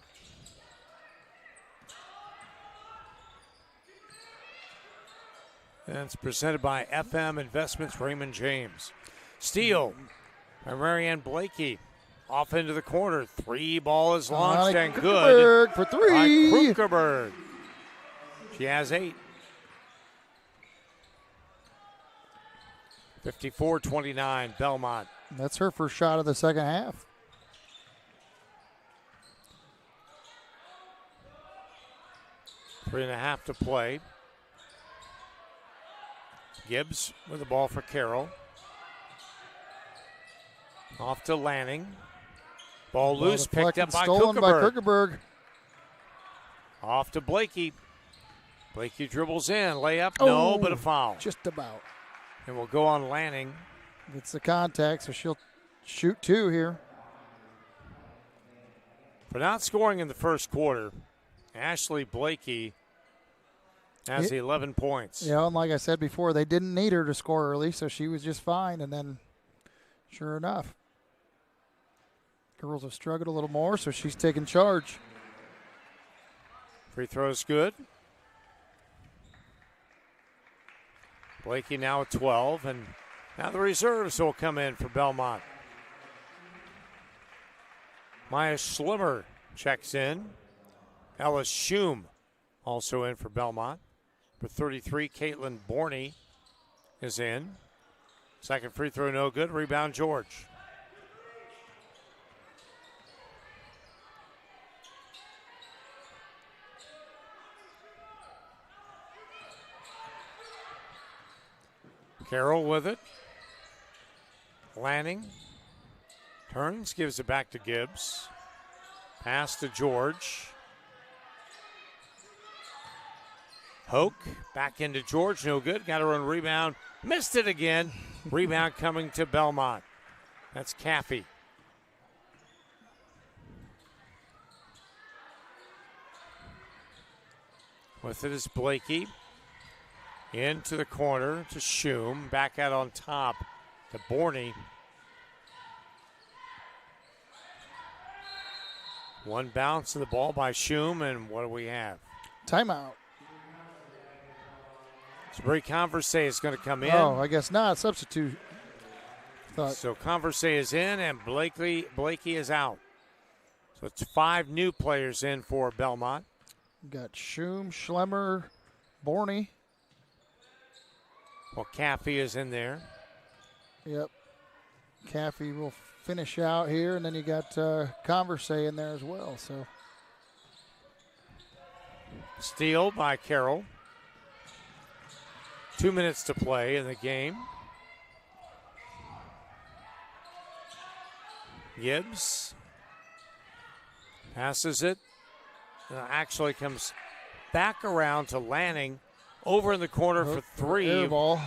And it's presented by FM Investments Raymond James. Steal by Marianne Blakey. Off into the corner. 3 ball is launched and good. For 3. By Krugerberg. She has 8. 54-29, Bellmont. That's her first shot of the second half. Three and a half to play. Gibbs with the ball for Carroll. Off to Lanning. Ball loose, picked up by Krugerberg. Off to Blakey. Blakey dribbles in, layup, no, but a foul. Just about. And we'll go on Lanning. Gets the contact, so she'll shoot 2 here. For not scoring in the first quarter, Ashley Blakey has 11 points. Yeah, and like I said before, they didn't need her to score early, so she was just fine. And then, sure enough, girls have struggled a little more, so she's taking charge. Free throw's good. Blakey now at 12, and now the reserves will come in for Bellmont. Maya Schlimmer checks in. Ellis Schum also in for Bellmont. For 33, Caitlin Borney is in. Second free throw no good. Rebound George. Carroll with it. Lanning turns, gives it back to Gibbs. Pass to George. Hoke back into George, no good. Got her own rebound. Missed it again. Rebound coming to Bellmont. That's Caffey. With it is Blakey. Into the corner to Schum. Back out on top to Borney. One bounce of the ball by Schum, and what do we have? Timeout. Bree Converse is going to come in. Oh, I guess not. Substitute. So Converse is in, and Blakey is out. So it's 5 new players in for Bellmont. Got Schum, Schlemmer, Borney. Well, Caffey is in there. Yep. Caffey will finish out here, and then you got Converse in there as well. So steal by Carroll. 2 minutes to play in the game. Gibbs passes it. Actually comes back around to Lanning. Over in the corner for 3. Air ball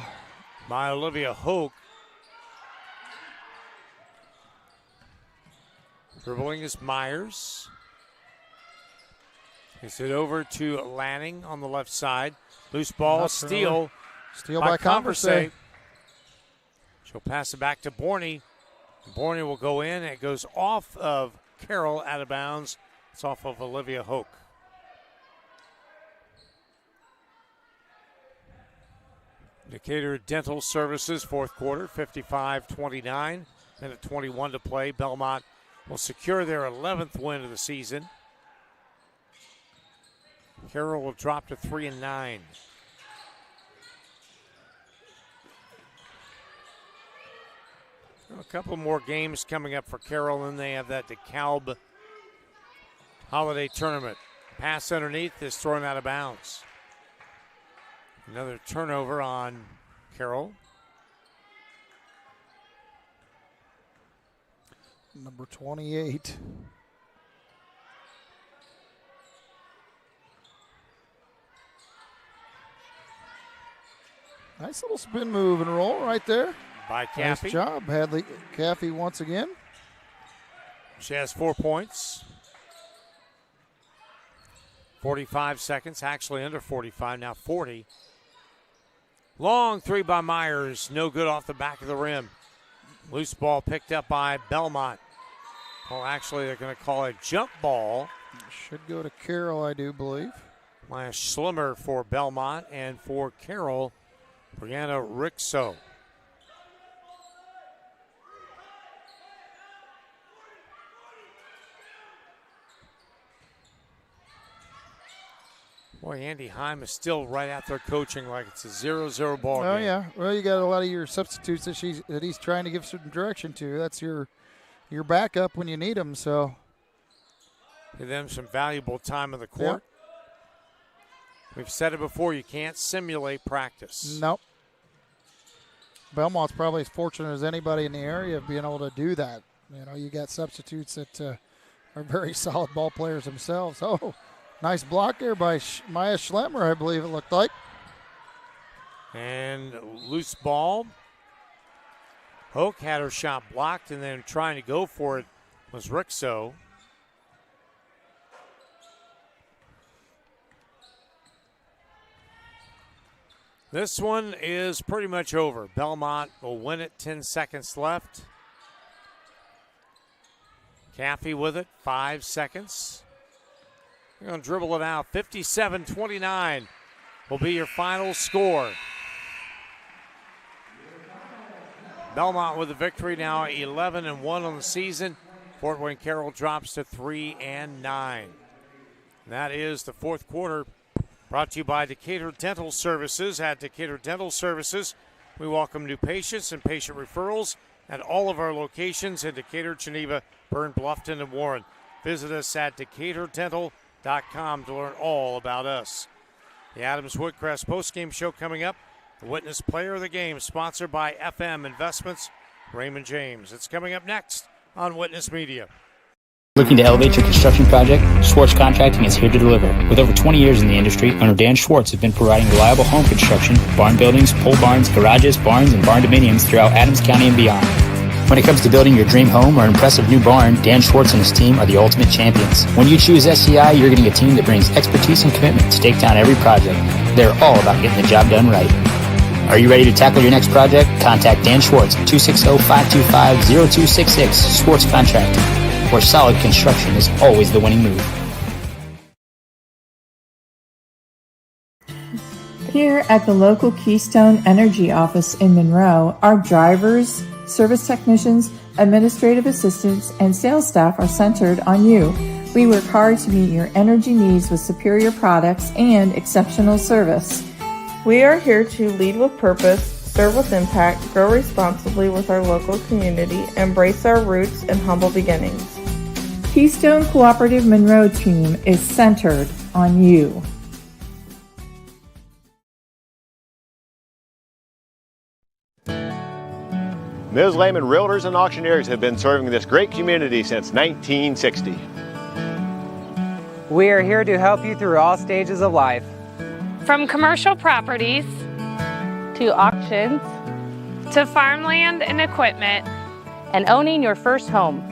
by Olivia Hoke. Dribbling is Myers. Gets it over to Lanning on the left side. Loose ball, steal by Converse. She'll pass it back to Borney. Borney will go in. It goes off of Carroll, out of bounds. It's off of Olivia Hoke. Decatur Dental Services, fourth quarter, 55-29. Minute 21 to play. Bellmont will secure their 11th win of the season. Carroll will drop to 3-9. A couple more games coming up for Carroll, and they have that DeKalb Holiday Tournament. Pass underneath is thrown out of bounds. Another turnover on Carroll. Number 28. Nice little spin move and roll right there. By Caffey. Nice job, Hadley. Caffey once again. She has 4 points. 45 seconds, actually under 45, now 40. Long 3 by Myers, no good off the back of the rim. Loose ball picked up by Bellmont. Well, actually, they're going to call it jump ball. Should go to Carroll, I do believe. Maya Schlimmer for Bellmont, and for Carroll, Brianna Rixo. Boy, Andy Heim is still right out there coaching like it's a 0-0 ball game. Oh, yeah. Well, you got a lot of your substitutes that he's trying to give some direction to. That's your backup when you need them, so. Give them some valuable time on the court. Yep. We've said it before, you can't simulate practice. Nope. Belmont's probably as fortunate as anybody in the area of being able to do that. You know, you got substitutes that are very solid ball players themselves. Oh, nice block there by Maya Schlemmer, I believe it looked like. And loose ball. Hoke had her shot blocked, and then trying to go for it was Rixo. This one is pretty much over. Bellmont will win it, 10 seconds left. Caffey with it, 5 seconds. They're going to dribble it out. 57-29 will be your final score. Bellmont with the victory now, 11-1 on the season. Fort Wayne Carroll drops to 3-9. That is the fourth quarter. Brought to you by Decatur Dental Services. At Decatur Dental Services, we welcome new patients and patient referrals at all of our locations in Decatur, Geneva, Berne, Bluffton, and Warren. Visit us at DecaturDental.com to learn all about us. The Adams Woodcrest postgame show coming up. The Witness Player of the Game, sponsored by FM Investments, Raymond James. It's coming up next on Witness Media. Looking to elevate your construction project? Schwartz Contracting is here to deliver. With over 20 years in the industry, owner Dan Schwartz has been providing reliable home construction, barn buildings, pole barns, garages, barns, and barn dominiums throughout Adams County and beyond. When it comes to building your dream home or impressive new barn, Dan Schwartz and his team are the ultimate champions. When you choose SCI, you're getting a team that brings expertise and commitment to take down every project. They're all about getting the job done right. Are you ready to tackle your next project? Contact Dan Schwartz at 260-525-0266, Schwartz Contracting, where solid construction is always the winning move. Here at the local Keystone Energy office in Monroe, our drivers, service technicians, administrative assistants, and sales staff are centered on you. We work hard to meet your energy needs with superior products and exceptional service. We are here to lead with purpose, serve with impact, grow responsibly with our local community, embrace our roots and humble beginnings. Keystone Cooperative Monroe team is centered on you. Ms. Lehman Realtors and Auctioneers have been serving this great community since 1960. We are here to help you through all stages of life. From commercial properties To auctions to farmland and equipment and owning your first home.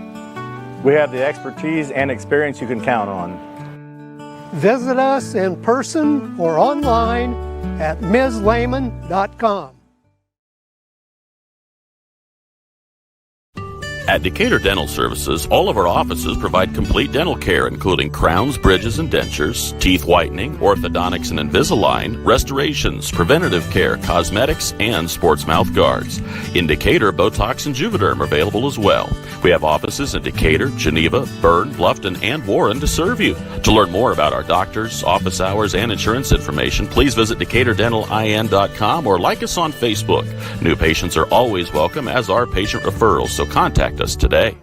We have the expertise and experience you can count on. Visit us in person or online at mslehman.com. At Decatur Dental Services, all of our offices provide complete dental care, including crowns, bridges, and dentures, teeth whitening, orthodontics and Invisalign, restorations, preventative care, cosmetics, and sports mouth guards. In Decatur, Botox and Juvederm are available as well. We have offices in Decatur, Geneva, Berne, Bluffton, and Warren to serve you. To learn more about our doctors, office hours, and insurance information, please visit DecaturDentalIN.com or like us on Facebook. New patients are always welcome, as are patient referrals, so contact us today.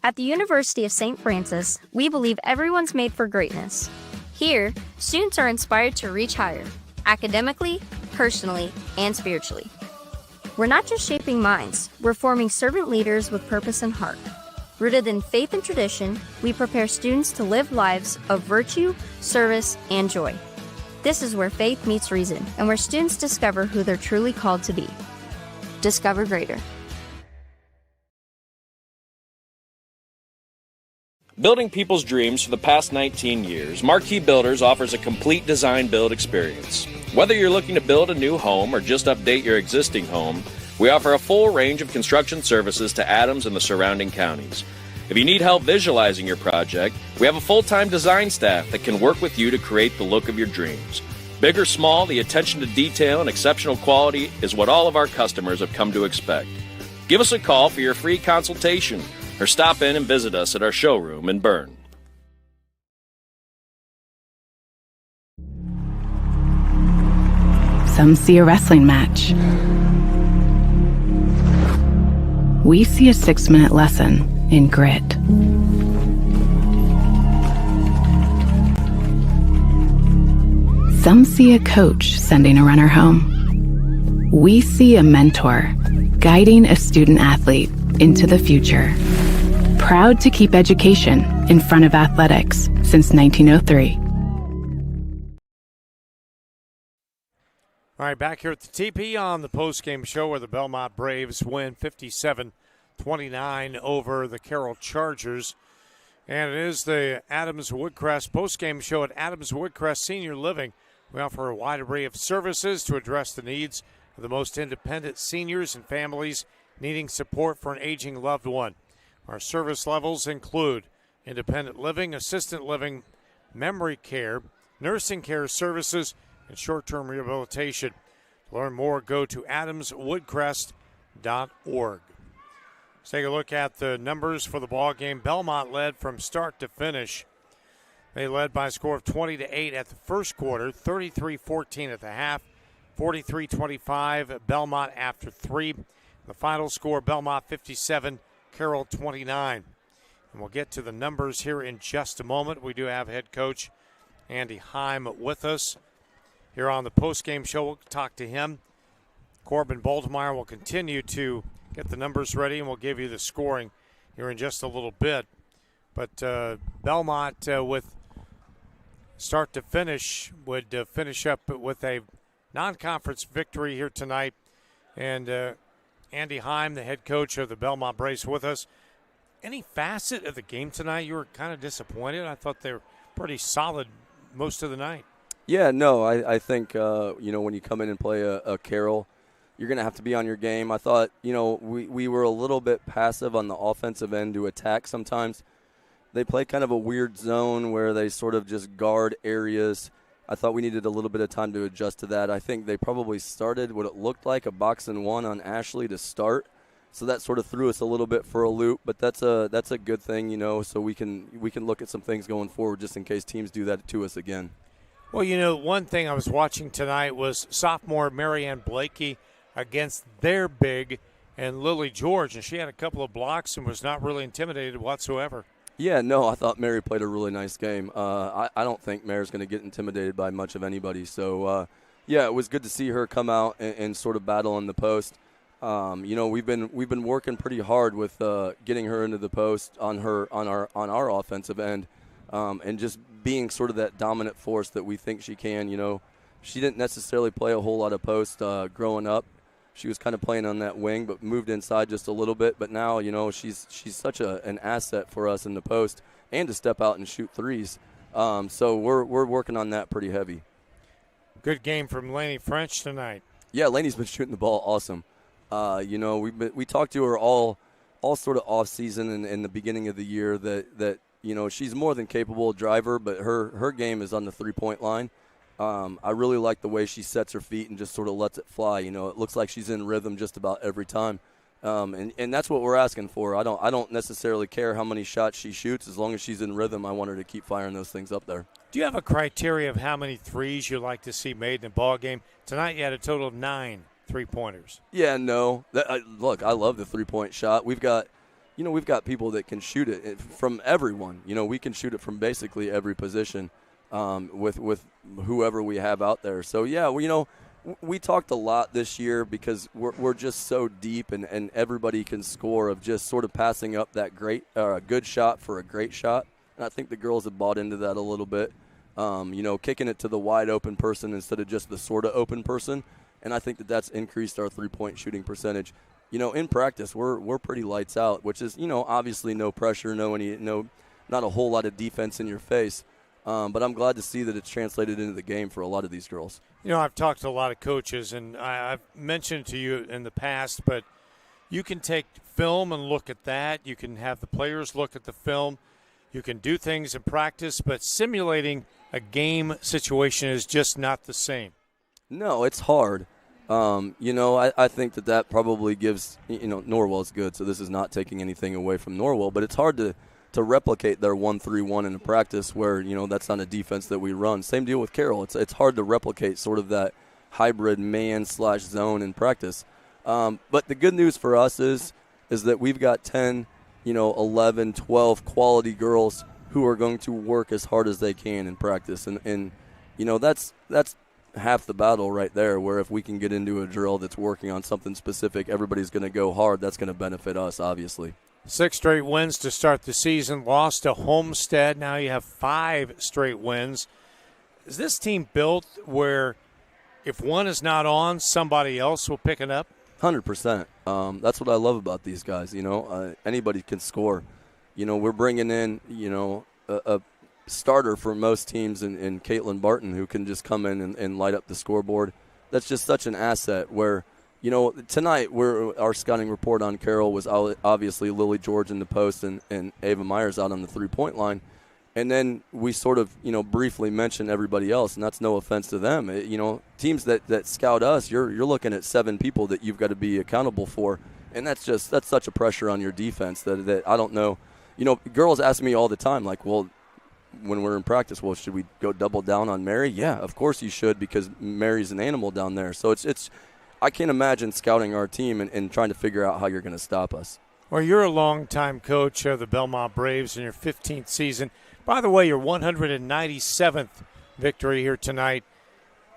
At the University of St. Francis, we believe everyone's made for greatness. Here, students are inspired to reach higher, academically, personally, and spiritually. We're not just shaping minds, we're forming servant leaders with purpose and heart. Rooted in faith and tradition, we prepare students to live lives of virtue, service, and joy. This is where faith meets reason, and where students discover who they're truly called to be. Discover greater. Building people's dreams for the past 19 years, Marquee Builders offers a complete design build experience. Whether you're looking to build a new home or just update your existing home, we offer a full range of construction services to Adams and the surrounding counties. If you need help visualizing your project, we have a full-time design staff that can work with you to create the look of your dreams. Big or small, the attention to detail and exceptional quality is what all of our customers have come to expect. Give us a call for your free consultation or stop in and visit us at our showroom in Berne. Some see a wrestling match. We see a 6-minute lesson in grit. Some see a coach sending a runner home. We see a mentor guiding a student athlete into the future. Proud to keep education in front of athletics since 1903. All right, back here at the TP on the postgame show where the Bellmont Braves win 57-29 over the Carroll Chargers. And it is the Adams Woodcrest postgame show at Adams Woodcrest Senior Living. We offer a wide array of services to address the needs of the most independent seniors and families needing support for an aging loved one. Our service levels include independent living, assisted living, memory care, nursing care services, and short-term rehabilitation. To learn more, go to adamswoodcrest.org. Let's take a look at the numbers for the ball game. Bellmont led from start to finish. They led by a score of 20-8 at the first quarter, 33-14 at the half, 43-25 Bellmont after 3. The final score, Bellmont 57, Carroll 29. And we'll get to the numbers here in just a moment. We do have head coach Andy Heim with us here on the postgame show. We'll talk to him. Corbin Baltimore will continue to get the numbers ready, and we'll give you the scoring here in just a little bit. But Bellmont, with start to finish, would finish up with a non-conference victory here tonight. And Andy Heim, the head coach of the Bellmont Braves, with us. Any facet of the game tonight you were kind of disappointed? I thought they were pretty solid most of the night. Yeah, no, I think, when you come in and play a Carroll, you're going to have to be on your game. I thought, we were a little bit passive on the offensive end to attack sometimes. They play kind of a weird zone where they sort of just guard areas. I thought we needed a little bit of time to adjust to that. I think they probably started what it looked like a 1-box on Ashley to start. So that sort of threw us a little bit for a loop, but that's a good thing, so we can look at some things going forward just in case teams do that to us again. Well, one thing I was watching tonight was sophomore Marianne Blakey against their big and Lily George, and she had a couple of blocks and was not really intimidated whatsoever. Yeah, no, I thought Mary played a really nice game. I don't think Mary's going to get intimidated by much of anybody. So, it was good to see her come out and sort of battle in the post. We've been working pretty hard with getting her into the post on our offensive end, and just being sort of that dominant force that we think she can. She didn't necessarily play a whole lot of post growing up. She was kind of playing on that wing, but moved inside just a little bit. But now, she's such an asset for us in the post and to step out and shoot threes. So we're working on that pretty heavy. Good game from Lainey French tonight. Yeah, Lainey's been shooting the ball awesome. We talked to her all sort of off season and in the beginning of the year that she's more than capable driver, but her game is on the 3-point line. I really like the way she sets her feet and just sort of lets it fly. It looks like she's in rhythm just about every time. And that's what we're asking for. I don't necessarily care how many shots she shoots. As long as she's in rhythm, I want her to keep firing those things up there. Do you have a criteria of how many threes you like to see made in a ball game? Tonight you had a total of 9 3-pointers. Yeah, no. Look, I love the 3-point shot. We've got people that can shoot it from everyone. We can shoot it from basically every position. With whoever we have out there. So, yeah, we talked a lot this year because we're just so deep and everybody can score of just sort of passing up that good shot for a great shot. And I think the girls have bought into that a little bit, kicking it to the wide open person instead of just the sort of open person. And I think that's increased our 3-point shooting percentage. In practice, we're pretty lights out, which is, obviously no pressure, not a whole lot of defense in your face. But I'm glad to see that it's translated into the game for a lot of these girls. I've talked to a lot of coaches, and I've mentioned to you in the past, but you can take film and look at that. You can have the players look at the film. You can do things in practice, but simulating a game situation is just not the same. No, it's hard. I think that probably gives, Norwell's good, so this is not taking anything away from Norwell, but it's hard to replicate their 1-3-1 in a practice where, that's not a defense that we run. Same deal with Carroll. It's hard to replicate sort of that hybrid man/zone in practice. But the good news for us is that we've got 10, 11, 12 quality girls who are going to work as hard as they can in practice. And that's half the battle right there, where if we can get into a drill that's working on something specific, everybody's going to go hard. That's going to benefit us, obviously. 6 straight wins to start the season. Lost to Homestead. Now you have 5 straight wins. Is this team built where if one is not on, somebody else will pick it up? 100%. That's what I love about these guys. Anybody can score. We're bringing in, a starter for most teams in Caitlin Barton, who can just come in and light up the scoreboard. That's just such an asset where – tonight our scouting report on Carroll was obviously Lily George in the post and Ava Myers out on the 3-point line. And then we sort of, briefly mentioned everybody else, and that's no offense to them. Teams that scout us, you're looking at 7 people that you've got to be accountable for. And that's such a pressure on your defense that I don't know. Girls ask me all the time, like, well, when we're in practice, well, should we go double down on Mary? Yeah, of course you should, because Mary's an animal down there. So it's I can't imagine scouting our team and trying to figure out how you're going to stop us. Well, you're a longtime coach of the Bellmont Braves in your 15th season. By the way, your 197th victory here tonight.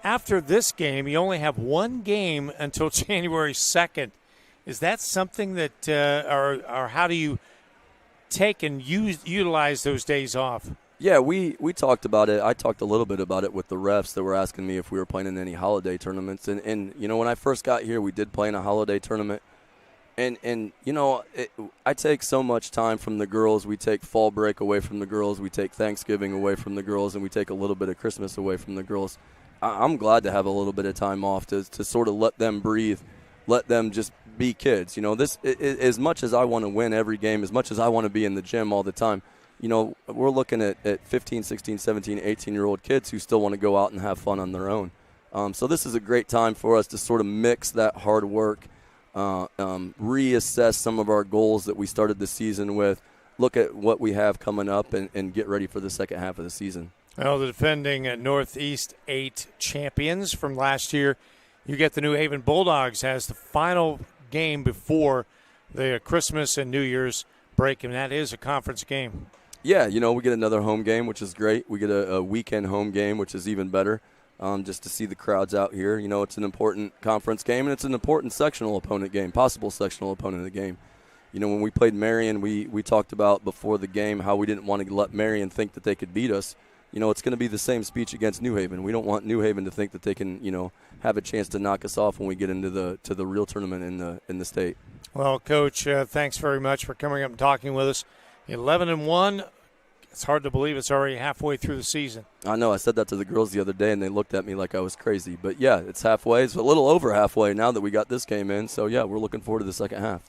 After this game, you only have 1 game until January 2nd. Is that something that, or how do you take and utilize those days off? Yeah, we talked about it. I talked a little bit about it with the refs that were asking me if we were playing in any holiday tournaments. And you know, when I first got here, we did play in a holiday tournament. And you know, I take so much time from the girls. We take fall break away from the girls. We take Thanksgiving away from the girls. And we take a little bit of Christmas away from the girls. I'm glad to have a little bit of time off to sort of let them breathe, let them just be kids. You know, as much as I want to win every game, as much as I want to be in the gym all the time, you know, we're looking at 15, 16, 17, 18-year-old kids who still want to go out and have fun on their own. So this is a great time for us to sort of mix that hard work, reassess some of our goals that we started the season with, look at what we have coming up, and get ready for the second half of the season. Well, the defending Northeast 8 champions from last year, you get the New Haven Bulldogs as the final game before the Christmas and New Year's break, and that is a conference game. Yeah, you know, we get another home game, which is great. We get a weekend home game, which is even better, just to see the crowds out here. You know, it's an important conference game, and it's an important sectional opponent game, possible sectional opponent of the game. You know, when we played Marion, we talked about before the game how we didn't want to let Marion think that they could beat us. You know, it's going to be the same speech against New Haven. We don't want New Haven to think that they can, you know, have a chance to knock us off when we get into the real tournament in the state. Well, Coach, thanks very much for coming up and talking with us. 11-1. It's hard to believe it's already halfway through the season. I know. I said that to the girls the other day, and they looked at me like I was crazy. But, yeah, it's halfway. It's a little over halfway now that we got this game in. So, yeah, we're looking forward to the second half.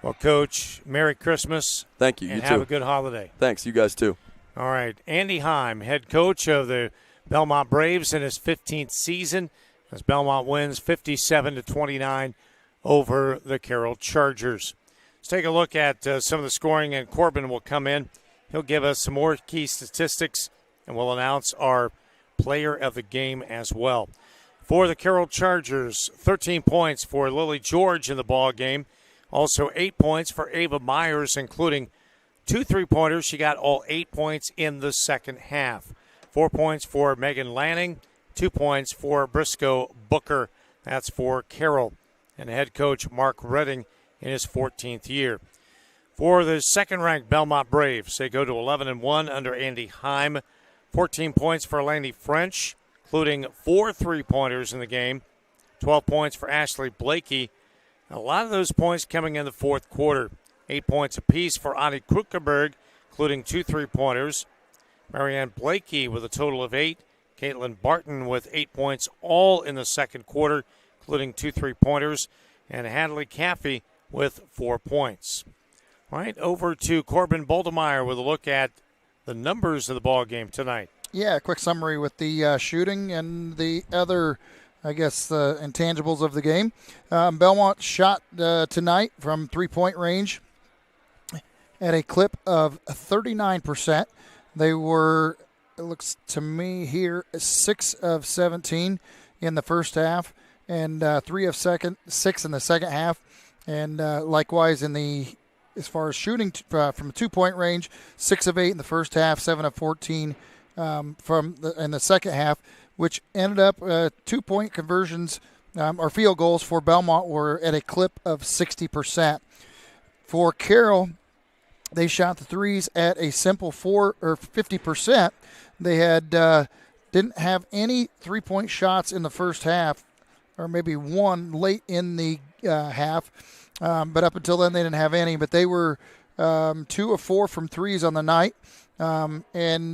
Well, Coach, Merry Christmas. Thank you. And you have too. a good holiday. Thanks. You guys too. All right. Andy Heim, head coach of the Bellmont Braves in his 15th season, as Bellmont wins 57-29 over the Carroll Chargers. Let's take a look at some of the scoring, and Corbin will come in. He'll give us some more key statistics, and we'll announce our player of the game as well. For the Carroll Chargers, 13 points for Lily George in the ball game. Also 8 points for Ava Myers, including 2 3-pointers. She got all 8 points in the second half. 4 points for Megan Lanning, 2 points for Briscoe Booker. That's for Carroll. And head coach Mark Redding in his 14th year. For the second-ranked Bellmont Braves, they go to 11-1 under Andy Heim. 14 points for Laney French, including 4 3-pointers in the game. 12 points for Ashley Blakey. A lot of those points coming in the fourth quarter. 8 points apiece for Ani Krukenberg, including 2 3-pointers. Marianne Blakey with a total of 8. Caitlin Barton with 8 points, all in the second quarter, including 2 3-pointers. And Hadley Caffey with 4 points. All right, over to Corbin Boldemeyer with a look at the numbers of the ball game tonight. Yeah, a quick summary with the shooting and the other, I guess, the intangibles of the game. Bellmont shot tonight from three-point range at a clip of 39%. They were, it looks to me here, 6 of 17 in the first half and 6 in the second half. And likewise as far as shooting from a 2-point range, 6 of 8 in the first half, 7 of 14 in the second half, which ended up 2-point conversions or field goals for Bellmont were at a clip of 60%. For Carroll, they shot the threes at a simple 50%. They had didn't have any 3-point shots in the first half, or maybe one late in the half. But up until then, they didn't have any. But they were 2 of 4 from threes on the night. And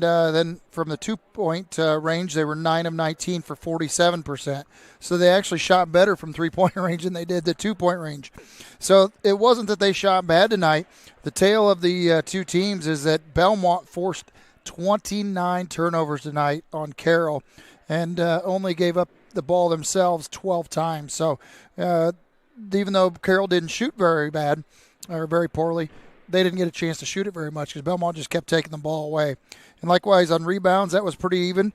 then from the 2-point range, they were 9 of 19 for 47%. So they actually shot better from 3-point range than they did the 2-point range. So it wasn't that they shot bad tonight. The tale of the two teams is that Bellmont forced 29 turnovers tonight on Carroll and only gave up the ball themselves 12 times. So even though Carroll didn't shoot very bad or very poorly, they didn't get a chance to shoot it very much because Bellmont just kept taking the ball away. And likewise on rebounds, that was pretty even.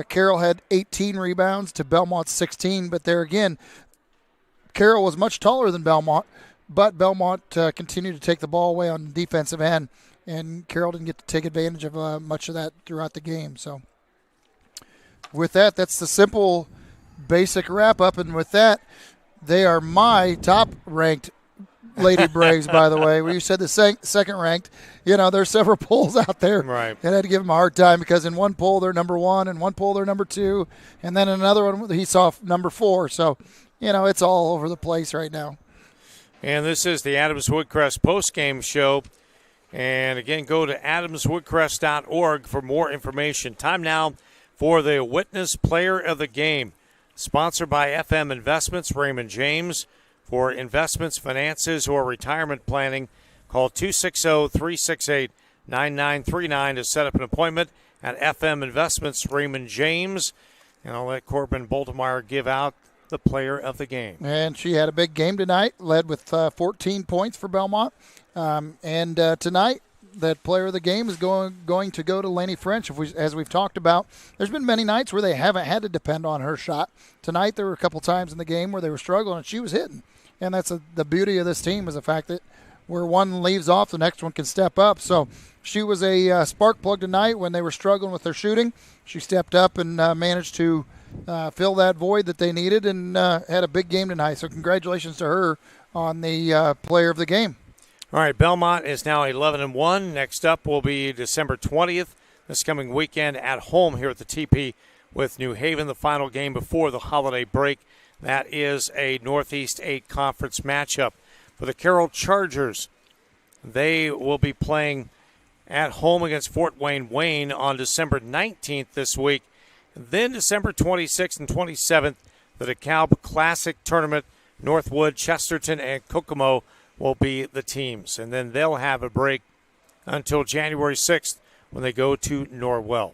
Carroll had 18 rebounds to Belmont's 16, but there again, Carroll was much taller than Bellmont, but Bellmont continued to take the ball away on the defensive end, and Carroll didn't get to take advantage of much of that throughout the game. So with that, that's the simple, basic wrap-up, and with that, they are my top-ranked Lady Braves, by the way. Where you said the second ranked. There's several polls out there. Right. And I had to give them a hard time because in one poll they're number 1, and one poll they're number 2, and then in another one he saw number 4. So, it's all over the place right now. And this is the Adams Woodcrest postgame show. And again, go to adamswoodcrest.org for more information. Time now for the Witness Player of the Game. Sponsored by FM Investments, Raymond James. For investments, finances, or retirement planning, call 260-368-9939 to set up an appointment at FM Investments, Raymond James. And I'll let Corbin Boltemeyer give out the player of the game. And she had a big game tonight, led with 14 points for Bellmont. And tonight, that player of the game is going to go to Lainey French. As we've talked about, there's been many nights where they haven't had to depend on her shot. Tonight, there were a couple times in the game where they were struggling, and she was hitting. And that's the beauty of this team is the fact that where one leaves off, the next one can step up. So she was a spark plug tonight when they were struggling with their shooting. She stepped up and managed to fill that void that they needed and had a big game tonight. So congratulations to her on the player of the game. All right, Bellmont is now 11-1. Next up will be December 20th, this coming weekend at home here at the TP with New Haven, the final game before the holiday break. That is a Northeast 8 conference matchup. For the Carroll Chargers, they will be playing at home against Fort Wayne on December 19th this week. Then December 26th and 27th, the DeKalb Classic Tournament, Northwood, Chesterton, and Kokomo will be the teams. And then they'll have a break until January 6th when they go to Norwell.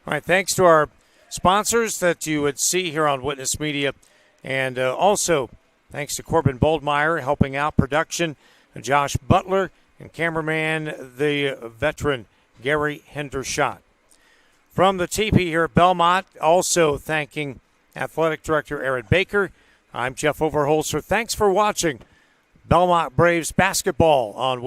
All right, thanks to our sponsors that you would see here on Witness Media. And also, thanks to Corbin Boldmeyer helping out production, Josh Butler, and cameraman, the veteran, Gary Hendershot. From the TP here at Bellmont, also thanking Athletic Director Aaron Baker. I'm Jeff Overholzer. Thanks for watching Bellmont Braves basketball on